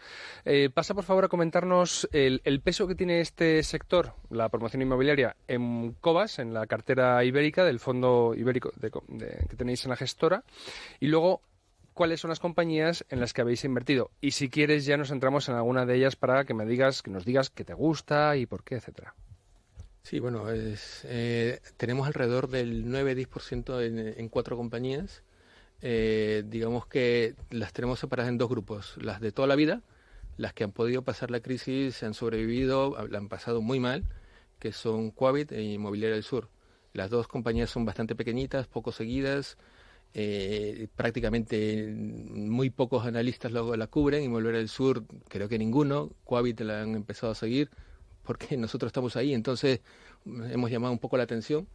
pasa por favor a comentarnos el peso que tiene este sector, la promoción inmobiliaria, en Cobas, en la cartera ibérica del fondo ibérico que tenéis en la gestora, y luego cuáles son las compañías en las que habéis invertido. Y si quieres ya nos entramos en alguna de ellas para que nos digas qué te gusta y por qué, etcétera. Sí, bueno, tenemos alrededor del 9-10% en 4 compañías. Digamos que las tenemos separadas en 2 grupos. Las de toda la vida, las que han podido pasar la crisis, han sobrevivido, la han pasado muy mal, que son Quabit e Inmobiliaria del Sur. Las 2 compañías son bastante pequeñitas, poco seguidas, prácticamente muy pocos analistas luego la cubren. Inmobiliaria del Sur creo que ninguno. Quabit la han empezado a seguir porque nosotros estamos ahí, entonces hemos llamado un poco la atención.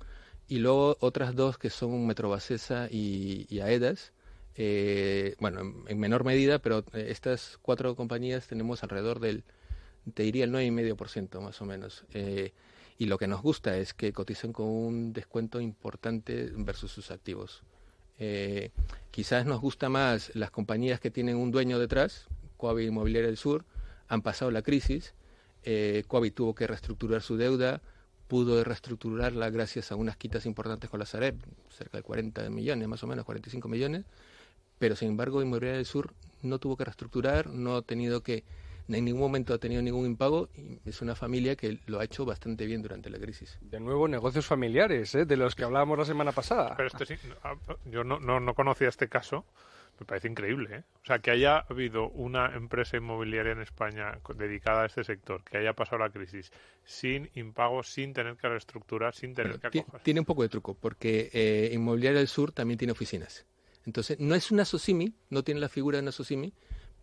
Y luego otras 2 que son Metrobacesa y Aedas, bueno, en menor medida, pero estas 4 compañías tenemos alrededor te diría el 9,5% más o menos. Y lo que nos gusta es que cotizan con un descuento importante versus sus activos. Quizás nos gusta más las compañías que tienen un dueño detrás. Quabit Inmobiliaria del Sur han pasado la crisis. Quabit tuvo que reestructurar su deuda, pudo reestructurarla gracias a unas quitas importantes con la Sareb, cerca de 40 millones, más o menos 45 millones, pero sin embargo Inmobiliaria del Sur no tuvo que reestructurar, en ningún momento ha tenido ningún impago, y es una familia que lo ha hecho bastante bien durante la crisis. De nuevo, negocios familiares, de los que hablábamos la semana pasada. Pero esto sí, yo no conocía este caso. Me parece increíble, ¿eh? O sea, que haya habido una empresa inmobiliaria en España dedicada a este sector, que haya pasado la crisis sin impago, sin tener que reestructurar, sin tener que acoger. Tiene un poco de truco, porque Inmobiliaria del Sur también tiene oficinas. Entonces, no es una SOCIMI, no tiene la figura de una SOCIMI,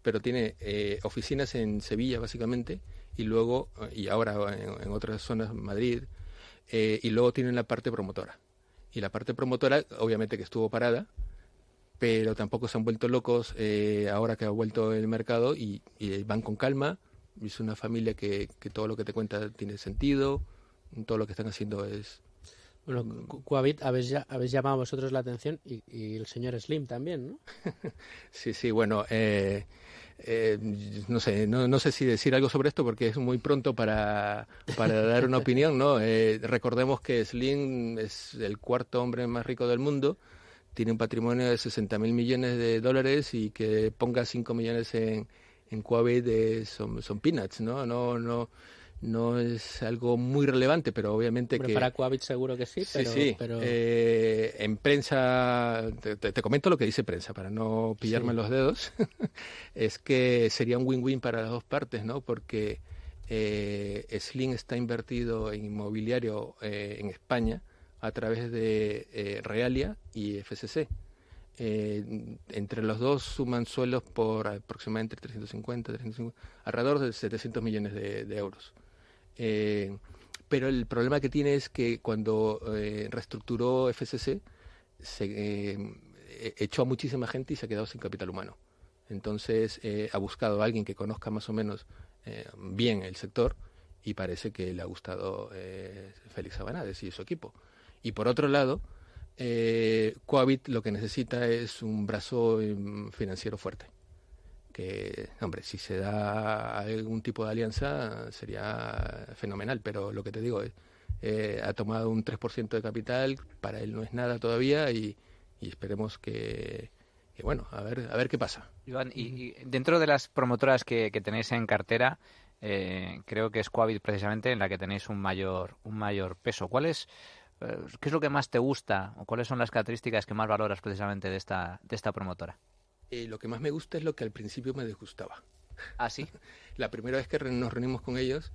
pero tiene oficinas en Sevilla, básicamente, y luego, y ahora en otras zonas, Madrid, y luego tienen la parte promotora. Y la parte promotora, obviamente que estuvo parada, pero tampoco se han vuelto locos ahora que ha vuelto el mercado y van con calma. Es una familia que todo lo que te cuenta tiene sentido, todo lo que están haciendo es... Bueno, Quabit habéis llamado vosotros la atención y el señor Slim también, ¿no? Sí, bueno, no sé si decir algo sobre esto porque es muy pronto para dar una opinión, ¿no? Recordemos que Slim es el 4º hombre más rico del mundo, tiene un patrimonio de 60.000 millones de dólares y que ponga 5 millones en Quabit son peanuts, ¿no? No es algo muy relevante, pero obviamente que... Para Quabit seguro que sí, pero... Sí. Pero... En prensa, te comento lo que dice prensa, para no pillarme los dedos, es que sería un win-win para las 2 partes, ¿no? Porque Slim está invertido en inmobiliario en España a través de Realia y FCC. Entre los 2 suman sueldos por aproximadamente 350, alrededor de 700 millones de euros. Pero el problema que tiene es que cuando reestructuró FCC echó a muchísima gente y se ha quedado sin capital humano. Entonces ha buscado a alguien que conozca más o menos bien el sector y parece que le ha gustado Félix Abanades y su equipo. Y por otro lado, Quabit lo que necesita es un brazo financiero fuerte. Que, hombre, si se da algún tipo de alianza sería fenomenal, pero lo que te digo es, ha tomado un 3% de capital, para él no es nada todavía y esperemos que bueno, a ver qué pasa. Iván, y dentro de las promotoras que tenéis en cartera, creo que es Quabit precisamente en la que tenéis un mayor peso. ¿Qué es lo que más te gusta o cuáles son las características que más valoras precisamente de esta promotora? Lo que más me gusta es lo que al principio me disgustaba. ¿Ah, sí? La primera vez que nos reunimos con ellos,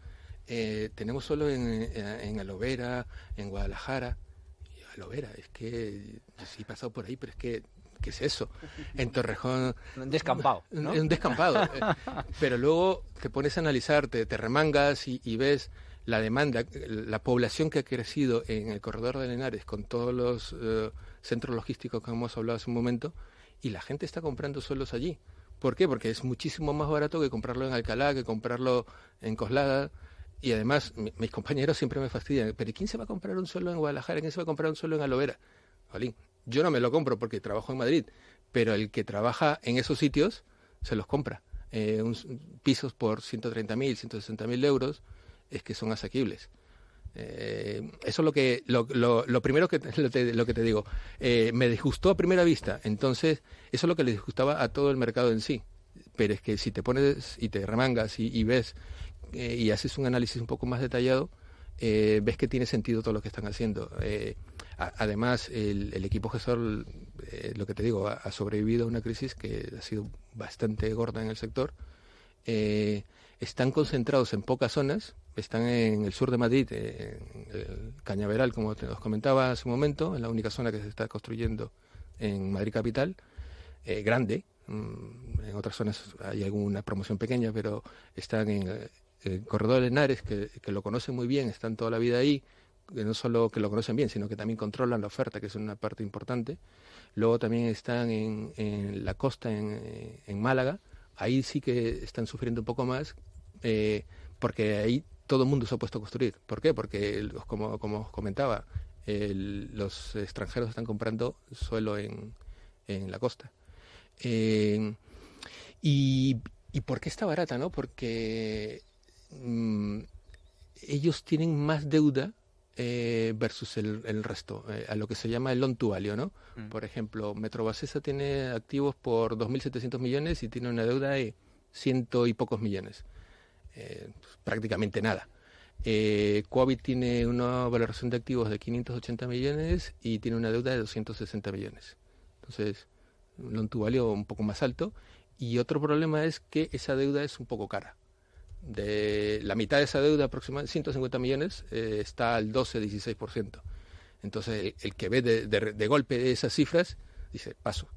tenemos solo en Alovera, en Guadalajara. Y Alovera, es que sí he pasado por ahí, pero es que, ¿qué es eso? En Torrejón... Un descampado, ¿no? Un descampado. Pero luego te pones a analizar, te remangas y ves la demanda, la población que ha crecido en el corredor de Henares con todos los centros logísticos que hemos hablado hace un momento, y la gente está comprando suelos allí. ¿Por qué? Porque es muchísimo más barato que comprarlo en Alcalá, que comprarlo en Coslada, Y además, mis compañeros siempre me fastidian. ¿Pero quién se va a comprar un suelo en Guadalajara? ¿Quién se va a comprar un suelo en Alovera? Jolín, yo no me lo compro porque trabajo en Madrid, pero el que trabaja en esos sitios se los compra. Pisos por 130.000, 160.000 euros es que son asequibles. Eso es lo primero que te digo. Me disgustó a primera vista. Entonces, eso es lo que le disgustaba a todo el mercado en sí. Pero es que si te pones y te remangas y ves y haces un análisis un poco más detallado, ves que tiene sentido todo lo que están haciendo. Además, el equipo gestor, lo que te digo, ha sobrevivido a una crisis que ha sido bastante gorda en el sector. Están concentrados en pocas zonas, están en el sur de Madrid, en el Cañaveral, como os comentaba hace un momento, en la única zona que se está construyendo en Madrid capital, grande. En otras zonas hay alguna promoción pequeña, pero están en el Corredor de Henares, que lo conocen muy bien, están toda la vida ahí, que no solo que lo conocen bien, sino que también controlan la oferta, que es una parte importante. Luego también están en la costa, en Málaga. Ahí sí que están sufriendo un poco más, porque ahí todo el mundo se ha puesto a construir. ¿Por qué? Porque, como os comentaba, los extranjeros están comprando suelo en la costa. ¿Y por qué está barata, no? Porque ellos tienen más deuda versus el resto, a lo que se llama el loan to value, ¿no? Por ejemplo, Metrovacesa tiene activos por 2.700 millones y tiene una deuda de 100 y pocos millones. Prácticamente nada. Quabit tiene una valoración de activos de 580 millones y tiene una deuda de 260 millones. Entonces, un loan to value un poco más alto. Y otro problema es que esa deuda es un poco cara. De la mitad de esa deuda, aproximadamente 150 millones, está al 12-16%. Entonces, el que ve de golpe esas cifras, dice, paso.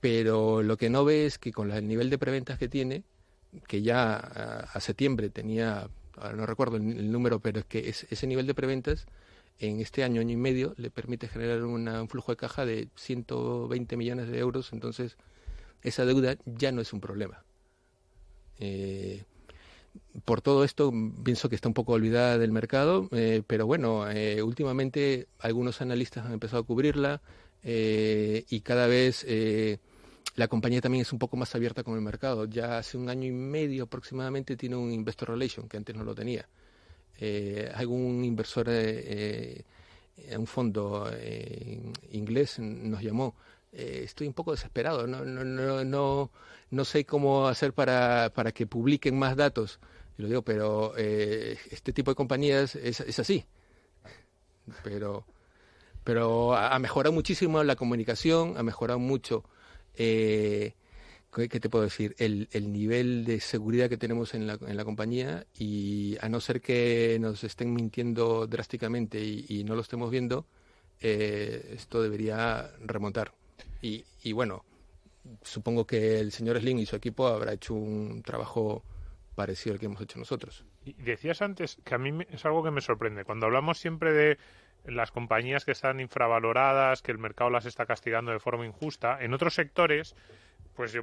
Pero lo que no ve es que con el nivel de preventas que tiene, que ya a septiembre tenía, ahora no recuerdo el número, pero es que ese nivel de preventas en este año y medio le permite generar un flujo de caja de 120 millones de euros. Entonces, esa deuda ya no es un problema. Por todo esto, pienso que está un poco olvidada del mercado, pero bueno, últimamente algunos analistas han empezado a cubrirla y cada vez la compañía también es un poco más abierta con el mercado. Ya hace un año y medio aproximadamente tiene un Investor Relation, que antes no lo tenía. Algún inversor, un fondo inglés nos llamó. Estoy un poco desesperado, no sé cómo hacer para que publiquen más datos. Y lo digo, pero este tipo de compañías es así. Pero ha mejorado muchísimo la comunicación, ha mejorado mucho, ¿qué te puedo decir? El nivel de seguridad que tenemos en la compañía, y a no ser que nos estén mintiendo drásticamente y no lo estemos viendo, esto debería remontar. Y bueno, supongo que el señor Slim y su equipo habrá hecho un trabajo parecido al que hemos hecho nosotros. Y decías antes que a mí es algo que me sorprende. Cuando hablamos siempre de las compañías que están infravaloradas, que el mercado las está castigando de forma injusta, en otros sectores, pues yo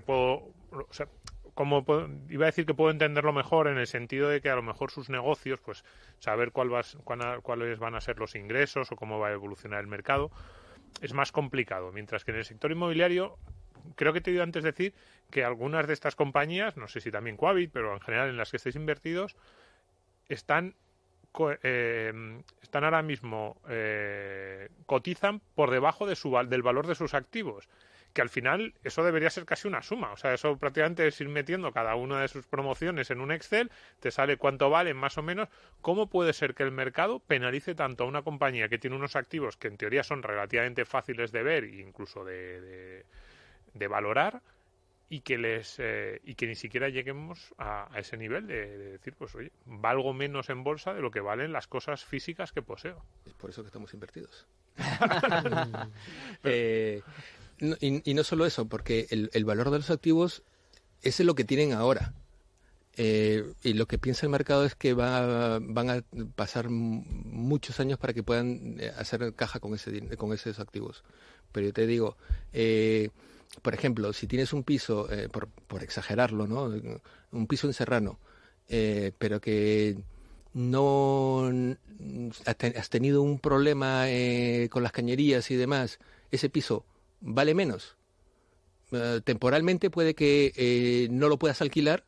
iba a decir que puedo entenderlo mejor en el sentido de que a lo mejor sus negocios, pues saber cuáles van a ser los ingresos o cómo va a evolucionar el mercado, es más complicado, mientras que en el sector inmobiliario, creo que te he oído antes decir que algunas de estas compañías, no sé si también Quabit, pero en general en las que estáis invertidos, están ahora mismo, cotizan por debajo del valor de sus activos, que al final eso debería ser casi una suma. O sea, eso prácticamente es ir metiendo cada una de sus promociones en un Excel, te sale cuánto valen más o menos. ¿Cómo puede ser que el mercado penalice tanto a una compañía que tiene unos activos que en teoría son relativamente fáciles de ver e incluso de valorar, y que ni siquiera lleguemos a ese nivel de decir, pues oye, valgo menos en bolsa de lo que valen las cosas físicas que poseo? Es por eso que estamos invertidos. Y no solo eso, porque el valor de los activos es lo que tienen ahora. Y lo que piensa el mercado es que van a pasar muchos años para que puedan hacer caja con esos activos. Pero yo te digo, por ejemplo, si tienes un piso, por exagerarlo, ¿no? Un piso en Serrano, pero que no has tenido un problema con las cañerías y demás, ese piso vale menos. Temporalmente puede que no lo puedas alquilar,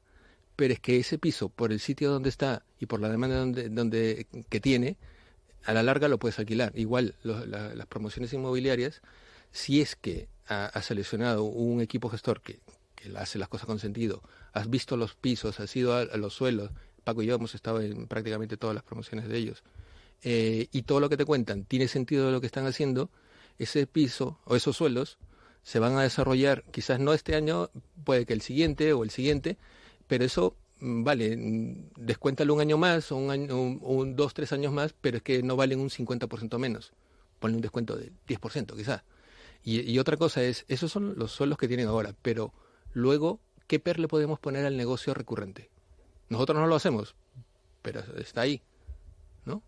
pero es que ese piso, por el sitio donde está y por la demanda que tiene, a la larga lo puedes alquilar. Igual las promociones inmobiliarias, si es que has seleccionado un equipo gestor que hace las cosas con sentido, has visto los pisos, has ido a los suelos, Paco y yo hemos estado en prácticamente todas las promociones de ellos, y todo lo que te cuentan tiene sentido de lo que están haciendo, ese piso o esos suelos se van a desarrollar, quizás no este año, puede que el siguiente o el siguiente, pero eso, vale, descuéntalo un año más o un 2-3 años más, pero es que no valen un 50% menos. Ponle un descuento de 10% quizás. Y otra cosa es, esos son los sueldos que tienen ahora, pero luego, ¿qué PER le podemos poner al negocio recurrente? Nosotros no lo hacemos, pero está ahí, ¿no?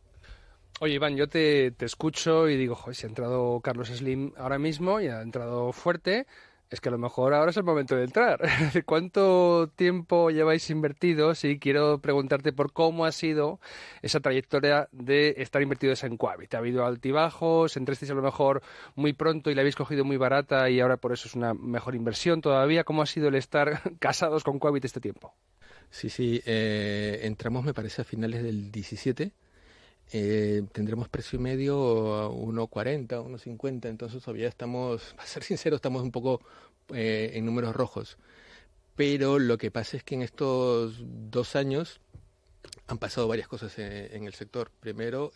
Oye, Iván, yo te escucho y digo, joder, si ha entrado Carlos Slim ahora mismo y ha entrado fuerte, es que a lo mejor ahora es el momento de entrar. ¿Cuánto tiempo lleváis invertidos? Y quiero preguntarte por cómo ha sido esa trayectoria de estar invertidos en Quabit. ¿Ha habido altibajos? ¿Entrasteis a lo mejor muy pronto y la habéis cogido muy barata y ahora por eso es una mejor inversión todavía? ¿Cómo ha sido el estar casados con Quabit este tiempo? Sí, entramos me parece a finales del 17. Tendremos precio medio a 1.40, 1.50, entonces todavía estamos, para ser sincero, estamos un poco en números rojos. Pero lo que pasa es que en estos 2 años han pasado varias cosas en el sector. Primero,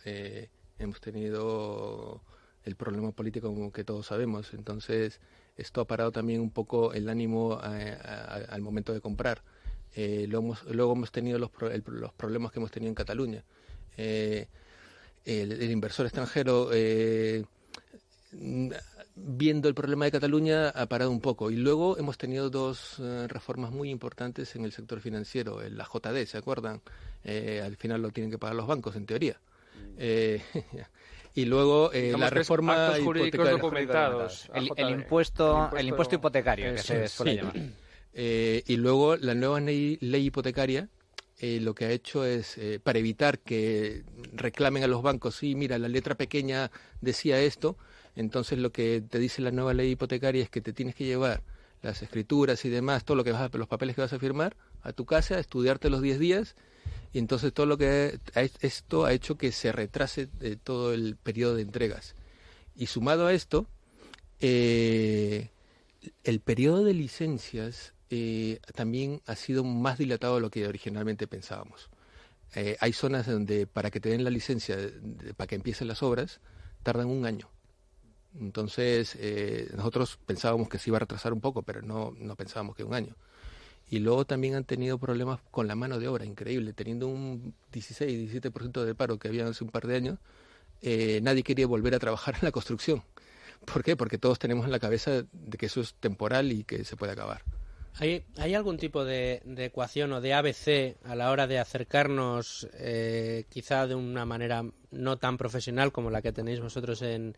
hemos tenido el problema político como que todos sabemos, entonces esto ha parado también un poco el ánimo al momento de comprar. Luego hemos tenido los problemas que hemos tenido en Cataluña. El inversor extranjero, viendo el problema de Cataluña, ha parado un poco. Y luego hemos tenido 2 reformas muy importantes en el sector financiero. La JD, ¿se acuerdan? Al final lo tienen que pagar los bancos, en teoría. Y luego la reforma actos jurídicos documentados. El impuesto hipotecario, que se suele llamar. Y luego la nueva ley hipotecaria, lo que ha hecho es, para evitar que reclamen a los bancos, sí, mira, la letra pequeña decía esto, entonces lo que te dice la nueva ley hipotecaria es que te tienes que llevar las escrituras y demás, todo lo que los papeles que vas a firmar, a tu casa, estudiarte los 10 días, y entonces todo lo que esto ha hecho que se retrase todo el periodo de entregas. Y sumado a esto, el periodo de licencias también ha sido más dilatado de lo que originalmente pensábamos. Hay zonas donde para que te den la licencia, para que empiecen las obras, tardan 1 año. Entonces, nosotros pensábamos que se iba a retrasar un poco, pero no pensábamos que 1 año. Y luego también han tenido problemas con la mano de obra, increíble. Teniendo un 16-17% de paro que había hace un par de años, nadie quería volver a trabajar en la construcción. ¿Por qué? Porque todos tenemos en la cabeza de que eso es temporal y que se puede acabar. ¿Hay algún tipo de ecuación o de ABC a la hora de acercarnos, quizá de una manera no tan profesional como la que tenéis vosotros en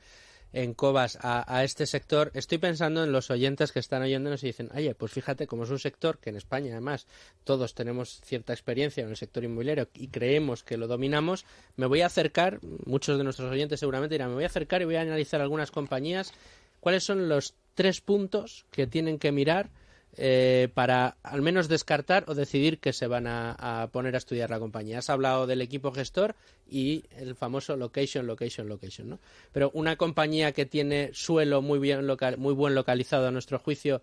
Cobas, a este sector? Estoy pensando en los oyentes que están oyéndonos y dicen, oye, pues fíjate, como es un sector que en España además todos tenemos cierta experiencia en el sector inmobiliario y creemos que lo dominamos, me voy a acercar, muchos de nuestros oyentes seguramente dirán, me voy a acercar y voy a analizar algunas compañías. ¿Cuáles son los 3 puntos que tienen que mirar para al menos descartar o decidir que se van a poner a estudiar la compañía? Has hablado del equipo gestor y el famoso location, ¿no? Pero una compañía que tiene suelo muy buen localizado a nuestro juicio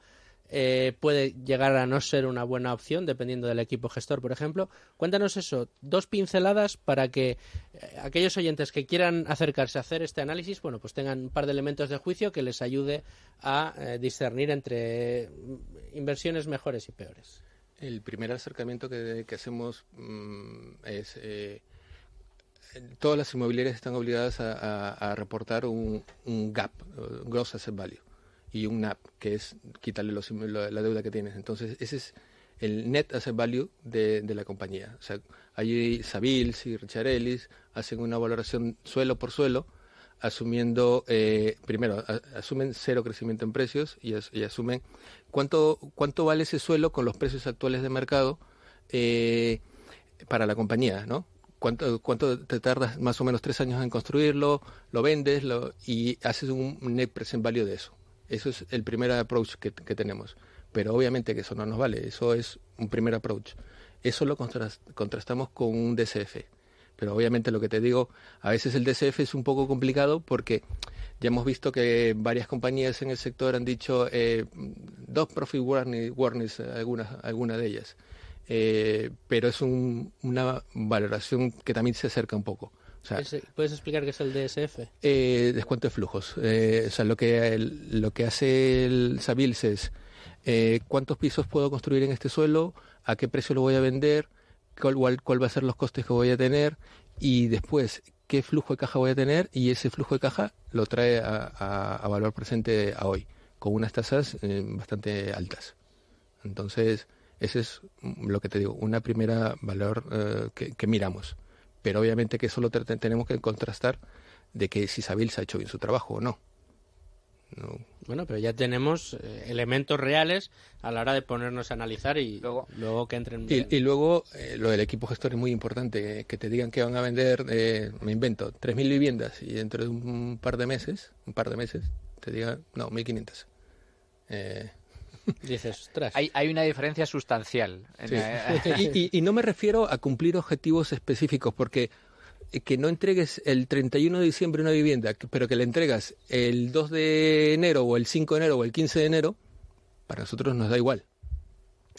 puede llegar a no ser una buena opción dependiendo del equipo gestor, por ejemplo. Cuéntanos eso, 2 pinceladas para que aquellos oyentes que quieran acercarse a hacer este análisis, bueno, pues tengan un par de elementos de juicio que les ayude a discernir entre inversiones mejores y peores. El primer acercamiento que hacemos es todas las inmobiliarias están obligadas a reportar un GAP, Gross Asset Value, y un NAP, que es quitarle la deuda que tienes. Entonces, ese es el Net Asset Value de la compañía. O sea, allí Savills y Richard Ellis hacen una valoración suelo por suelo, asumiendo, primero, asumen 0 crecimiento en precios y asumen cuánto vale ese suelo con los precios actuales de mercado para la compañía, ¿no? cuánto te tardas, más o menos 3 años en construirlo, lo vendes y haces un net present value de eso. Eso es el primer approach que tenemos. Pero obviamente que eso no nos vale, eso es un primer approach. Eso lo contrastamos con un DCF. Pero obviamente lo que te digo, a veces el DCF es un poco complicado porque ya hemos visto que varias compañías en el sector han dicho 2 profit warnings, alguna de ellas. Pero es una valoración que también se acerca un poco. O sea, ¿puedes explicar qué es el DSF? Descuento de flujos. O sea, lo que hace el Savills es cuántos pisos puedo construir en este suelo, a qué precio lo voy a vender, cuál va a ser los costes que voy a tener y después qué flujo de caja voy a tener, y ese flujo de caja lo trae a valor presente a hoy, con unas tasas bastante altas. Entonces, ese es lo que te digo, una primera valor que miramos. Pero obviamente que eso lo tenemos que contrastar de que si Savills ha hecho bien su trabajo o no. Bueno, pero ya tenemos elementos reales a la hora de ponernos a analizar y luego que entren bien. Y luego lo del equipo gestor es muy importante, que te digan que van a vender, me invento, 3.000 viviendas y dentro de un par de meses te digan, no, 1.500. Dices, ostras. Hay una diferencia sustancial. Sí. Y no me refiero a cumplir objetivos específicos, porque que no entregues el 31 de diciembre una vivienda, pero que le entregas el 2 de enero o el 5 de enero o el 15 de enero, para nosotros nos da igual.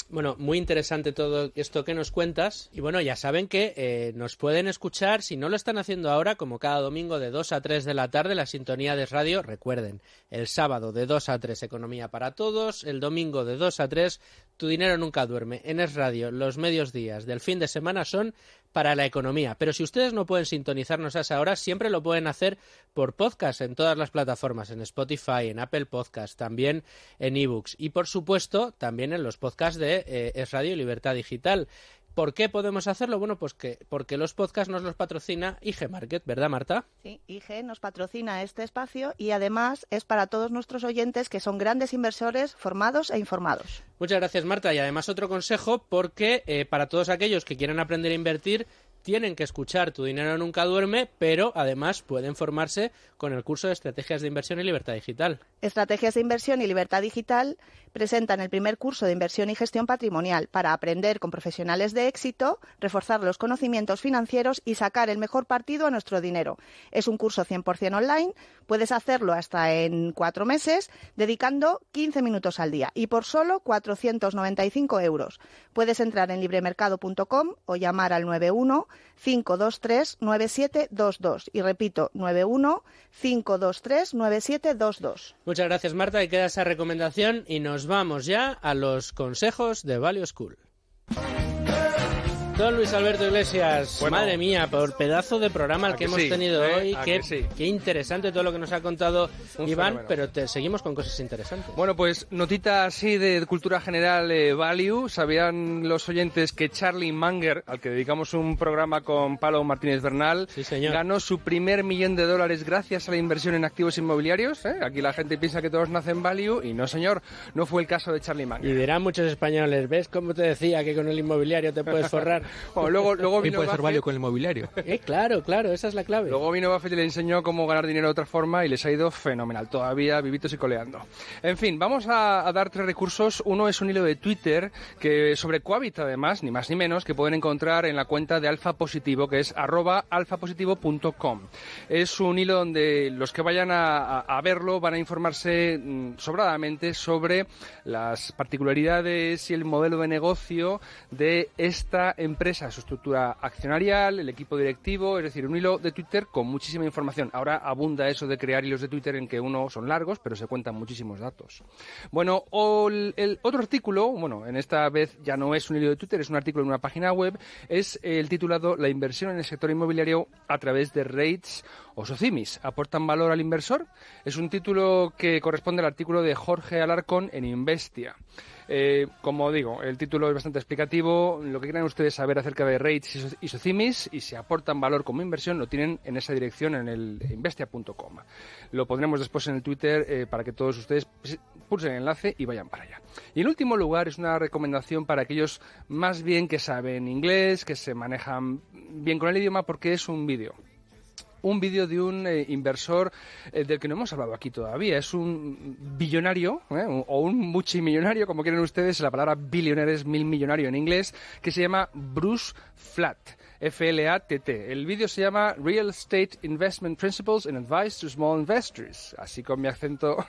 Bueno, muy interesante todo esto que nos cuentas. Y bueno, ya saben que nos pueden escuchar, si no lo están haciendo ahora, como cada domingo de 2 a 3 de la tarde, la sintonía de radio. Recuerden, el sábado de 2 a 3 Economía para Todos, el domingo de 2 a 3 Tu Dinero Nunca Duerme. En Es Radio, los medios días del fin de semana son para la economía. Pero si ustedes no pueden sintonizarnos a esa hora, siempre lo pueden hacer por podcast en todas las plataformas, en Spotify, en Apple Podcast, también en eBooks y, por supuesto, también en los podcasts de Es Radio y Libertad Digital. ¿Por qué podemos hacerlo? Bueno, pues porque los podcasts nos los patrocina IG Market, ¿verdad, Marta? Sí, IG nos patrocina este espacio y además es para todos nuestros oyentes que son grandes inversores formados e informados. Muchas gracias, Marta. Y además otro consejo, porque para todos aquellos que quieran aprender a invertir, tienen que escuchar Tu Dinero Nunca Duerme, pero además pueden formarse con el curso de Estrategias de Inversión y Libertad Digital. Estrategias de Inversión y Libertad Digital presentan el primer curso de Inversión y Gestión Patrimonial para aprender con profesionales de éxito, reforzar los conocimientos financieros y sacar el mejor partido a nuestro dinero. Es un curso 100% online, puedes hacerlo hasta en 4 meses, dedicando 15 minutos al día y por solo 495 euros. Puedes entrar en libremercado.com o llamar al 91-523-9722. Y repito, 91-523-9722. Muchas gracias, Marta, y queda esa recomendación y nos vamos ya a los consejos de Value School. Don Luis Alberto Iglesias, bueno, madre mía, por pedazo de programa el que hemos tenido hoy. Qué interesante todo lo que nos ha contado Iván, fenómeno. Pero seguimos con cosas interesantes. Bueno, pues notita así de cultura general value. ¿Sabían los oyentes que Charlie Munger, al que dedicamos un programa con Pablo Martínez Bernal, sí, señor, ganó su primer $1 millón gracias a la inversión en activos inmobiliarios? Aquí la gente piensa que todos nacen value y no, señor, no fue el caso de Charlie Munger. Y dirán muchos españoles, ¿ves cómo te decía que con el inmobiliario te puedes forrar? Bueno, luego vino puede ser value con el inmobiliario. Claro, esa es la clave. Luego vino Buffett y le enseñó cómo ganar dinero de otra forma y les ha ido fenomenal, todavía vivitos y coleando. En fin, vamos a dar 3 recursos. Uno es un hilo de Twitter que sobre Coavit, además, ni más ni menos, que pueden encontrar en la cuenta de Alfa Positivo, que es @alfapositivo.com. Es un hilo donde los que vayan a verlo van a informarse sobradamente sobre las particularidades y el modelo de negocio de esta empresa, su estructura accionarial, el equipo directivo, es decir, un hilo de Twitter con muchísima información. Ahora abunda eso de crear hilos de Twitter en que uno son largos, pero se cuentan muchísimos datos. Bueno, el otro artículo, bueno, en esta vez ya no es un hilo de Twitter, es un artículo en una página web, es el titulado La inversión en el sector inmobiliario a través de REITs o SOCIMIs. ¿Aportan valor al inversor? Es un título que corresponde al artículo de Jorge Alarcón en Investia. Como digo, el título es bastante explicativo. Lo que quieran ustedes saber acerca de REITs y SOCIMIs y si aportan valor como inversión lo tienen en esa dirección en el investia.com. Lo pondremos después en el Twitter para que todos ustedes pulsen el enlace y vayan para allá. Y en último lugar es una recomendación para aquellos más bien que saben inglés, que se manejan bien con el idioma, porque es un vídeo de un inversor del que no hemos hablado aquí todavía. Es un billonario, o un multimillonario, como quieren ustedes. La palabra billionaire es millonario en inglés, que se llama Bruce Flatt. F-L-A-T-T. El vídeo se llama Real Estate Investment Principles and Advice to Small Investors, así con mi acento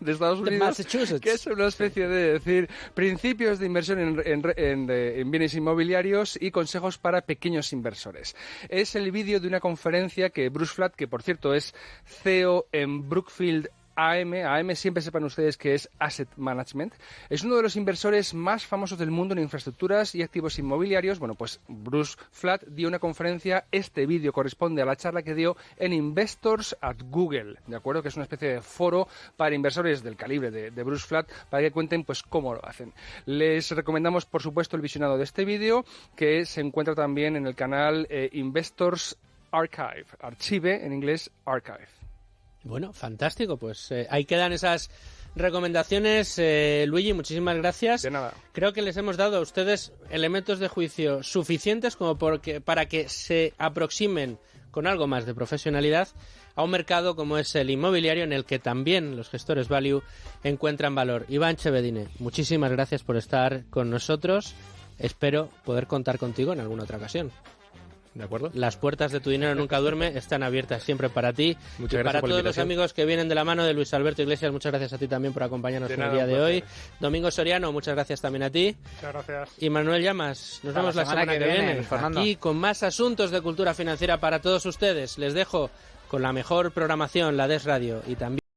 de Estados Unidos, que es una especie de decir principios de inversión en bienes inmobiliarios y consejos para pequeños inversores. Es el vídeo de una conferencia que Bruce Flatt, que por cierto es CEO en Brookfield AM, siempre sepan ustedes que es Asset Management, es uno de los inversores más famosos del mundo en infraestructuras y activos inmobiliarios. Bueno, pues Bruce Flatt dio una conferencia. Este vídeo corresponde a la charla que dio en Investors at Google, ¿de acuerdo? Que es una especie de foro para inversores del calibre de Bruce Flatt, para que cuenten pues cómo lo hacen. Les recomendamos, por supuesto, el visionado de este vídeo, que se encuentra también en el canal Investors Archive, archive en inglés, archive. Bueno, fantástico, pues ahí quedan esas recomendaciones. Luigi, muchísimas gracias. De nada. Creo que les hemos dado a ustedes elementos de juicio suficientes como para que se aproximen con algo más de profesionalidad a un mercado como es el inmobiliario, en el que también los gestores value encuentran valor. Iván Chevedine, muchísimas gracias por estar con nosotros. Espero poder contar contigo en alguna otra ocasión. ¿De acuerdo? Las puertas de Tu Dinero Nunca Duerme están abiertas siempre para ti. Muchas gracias para por la todos los invitación. amigos que vienen de la mano de Luis Alberto Iglesias, muchas gracias a ti también por acompañarnos De en nada, el día de un hoy. placer. Domingo Soriano, muchas gracias también a ti. Muchas gracias. Y Manuel Llamas, nos Hasta vemos la semana que viene Fernando. aquí con más asuntos de cultura financiera para todos ustedes. Les dejo con la mejor programación, la DES Radio, y también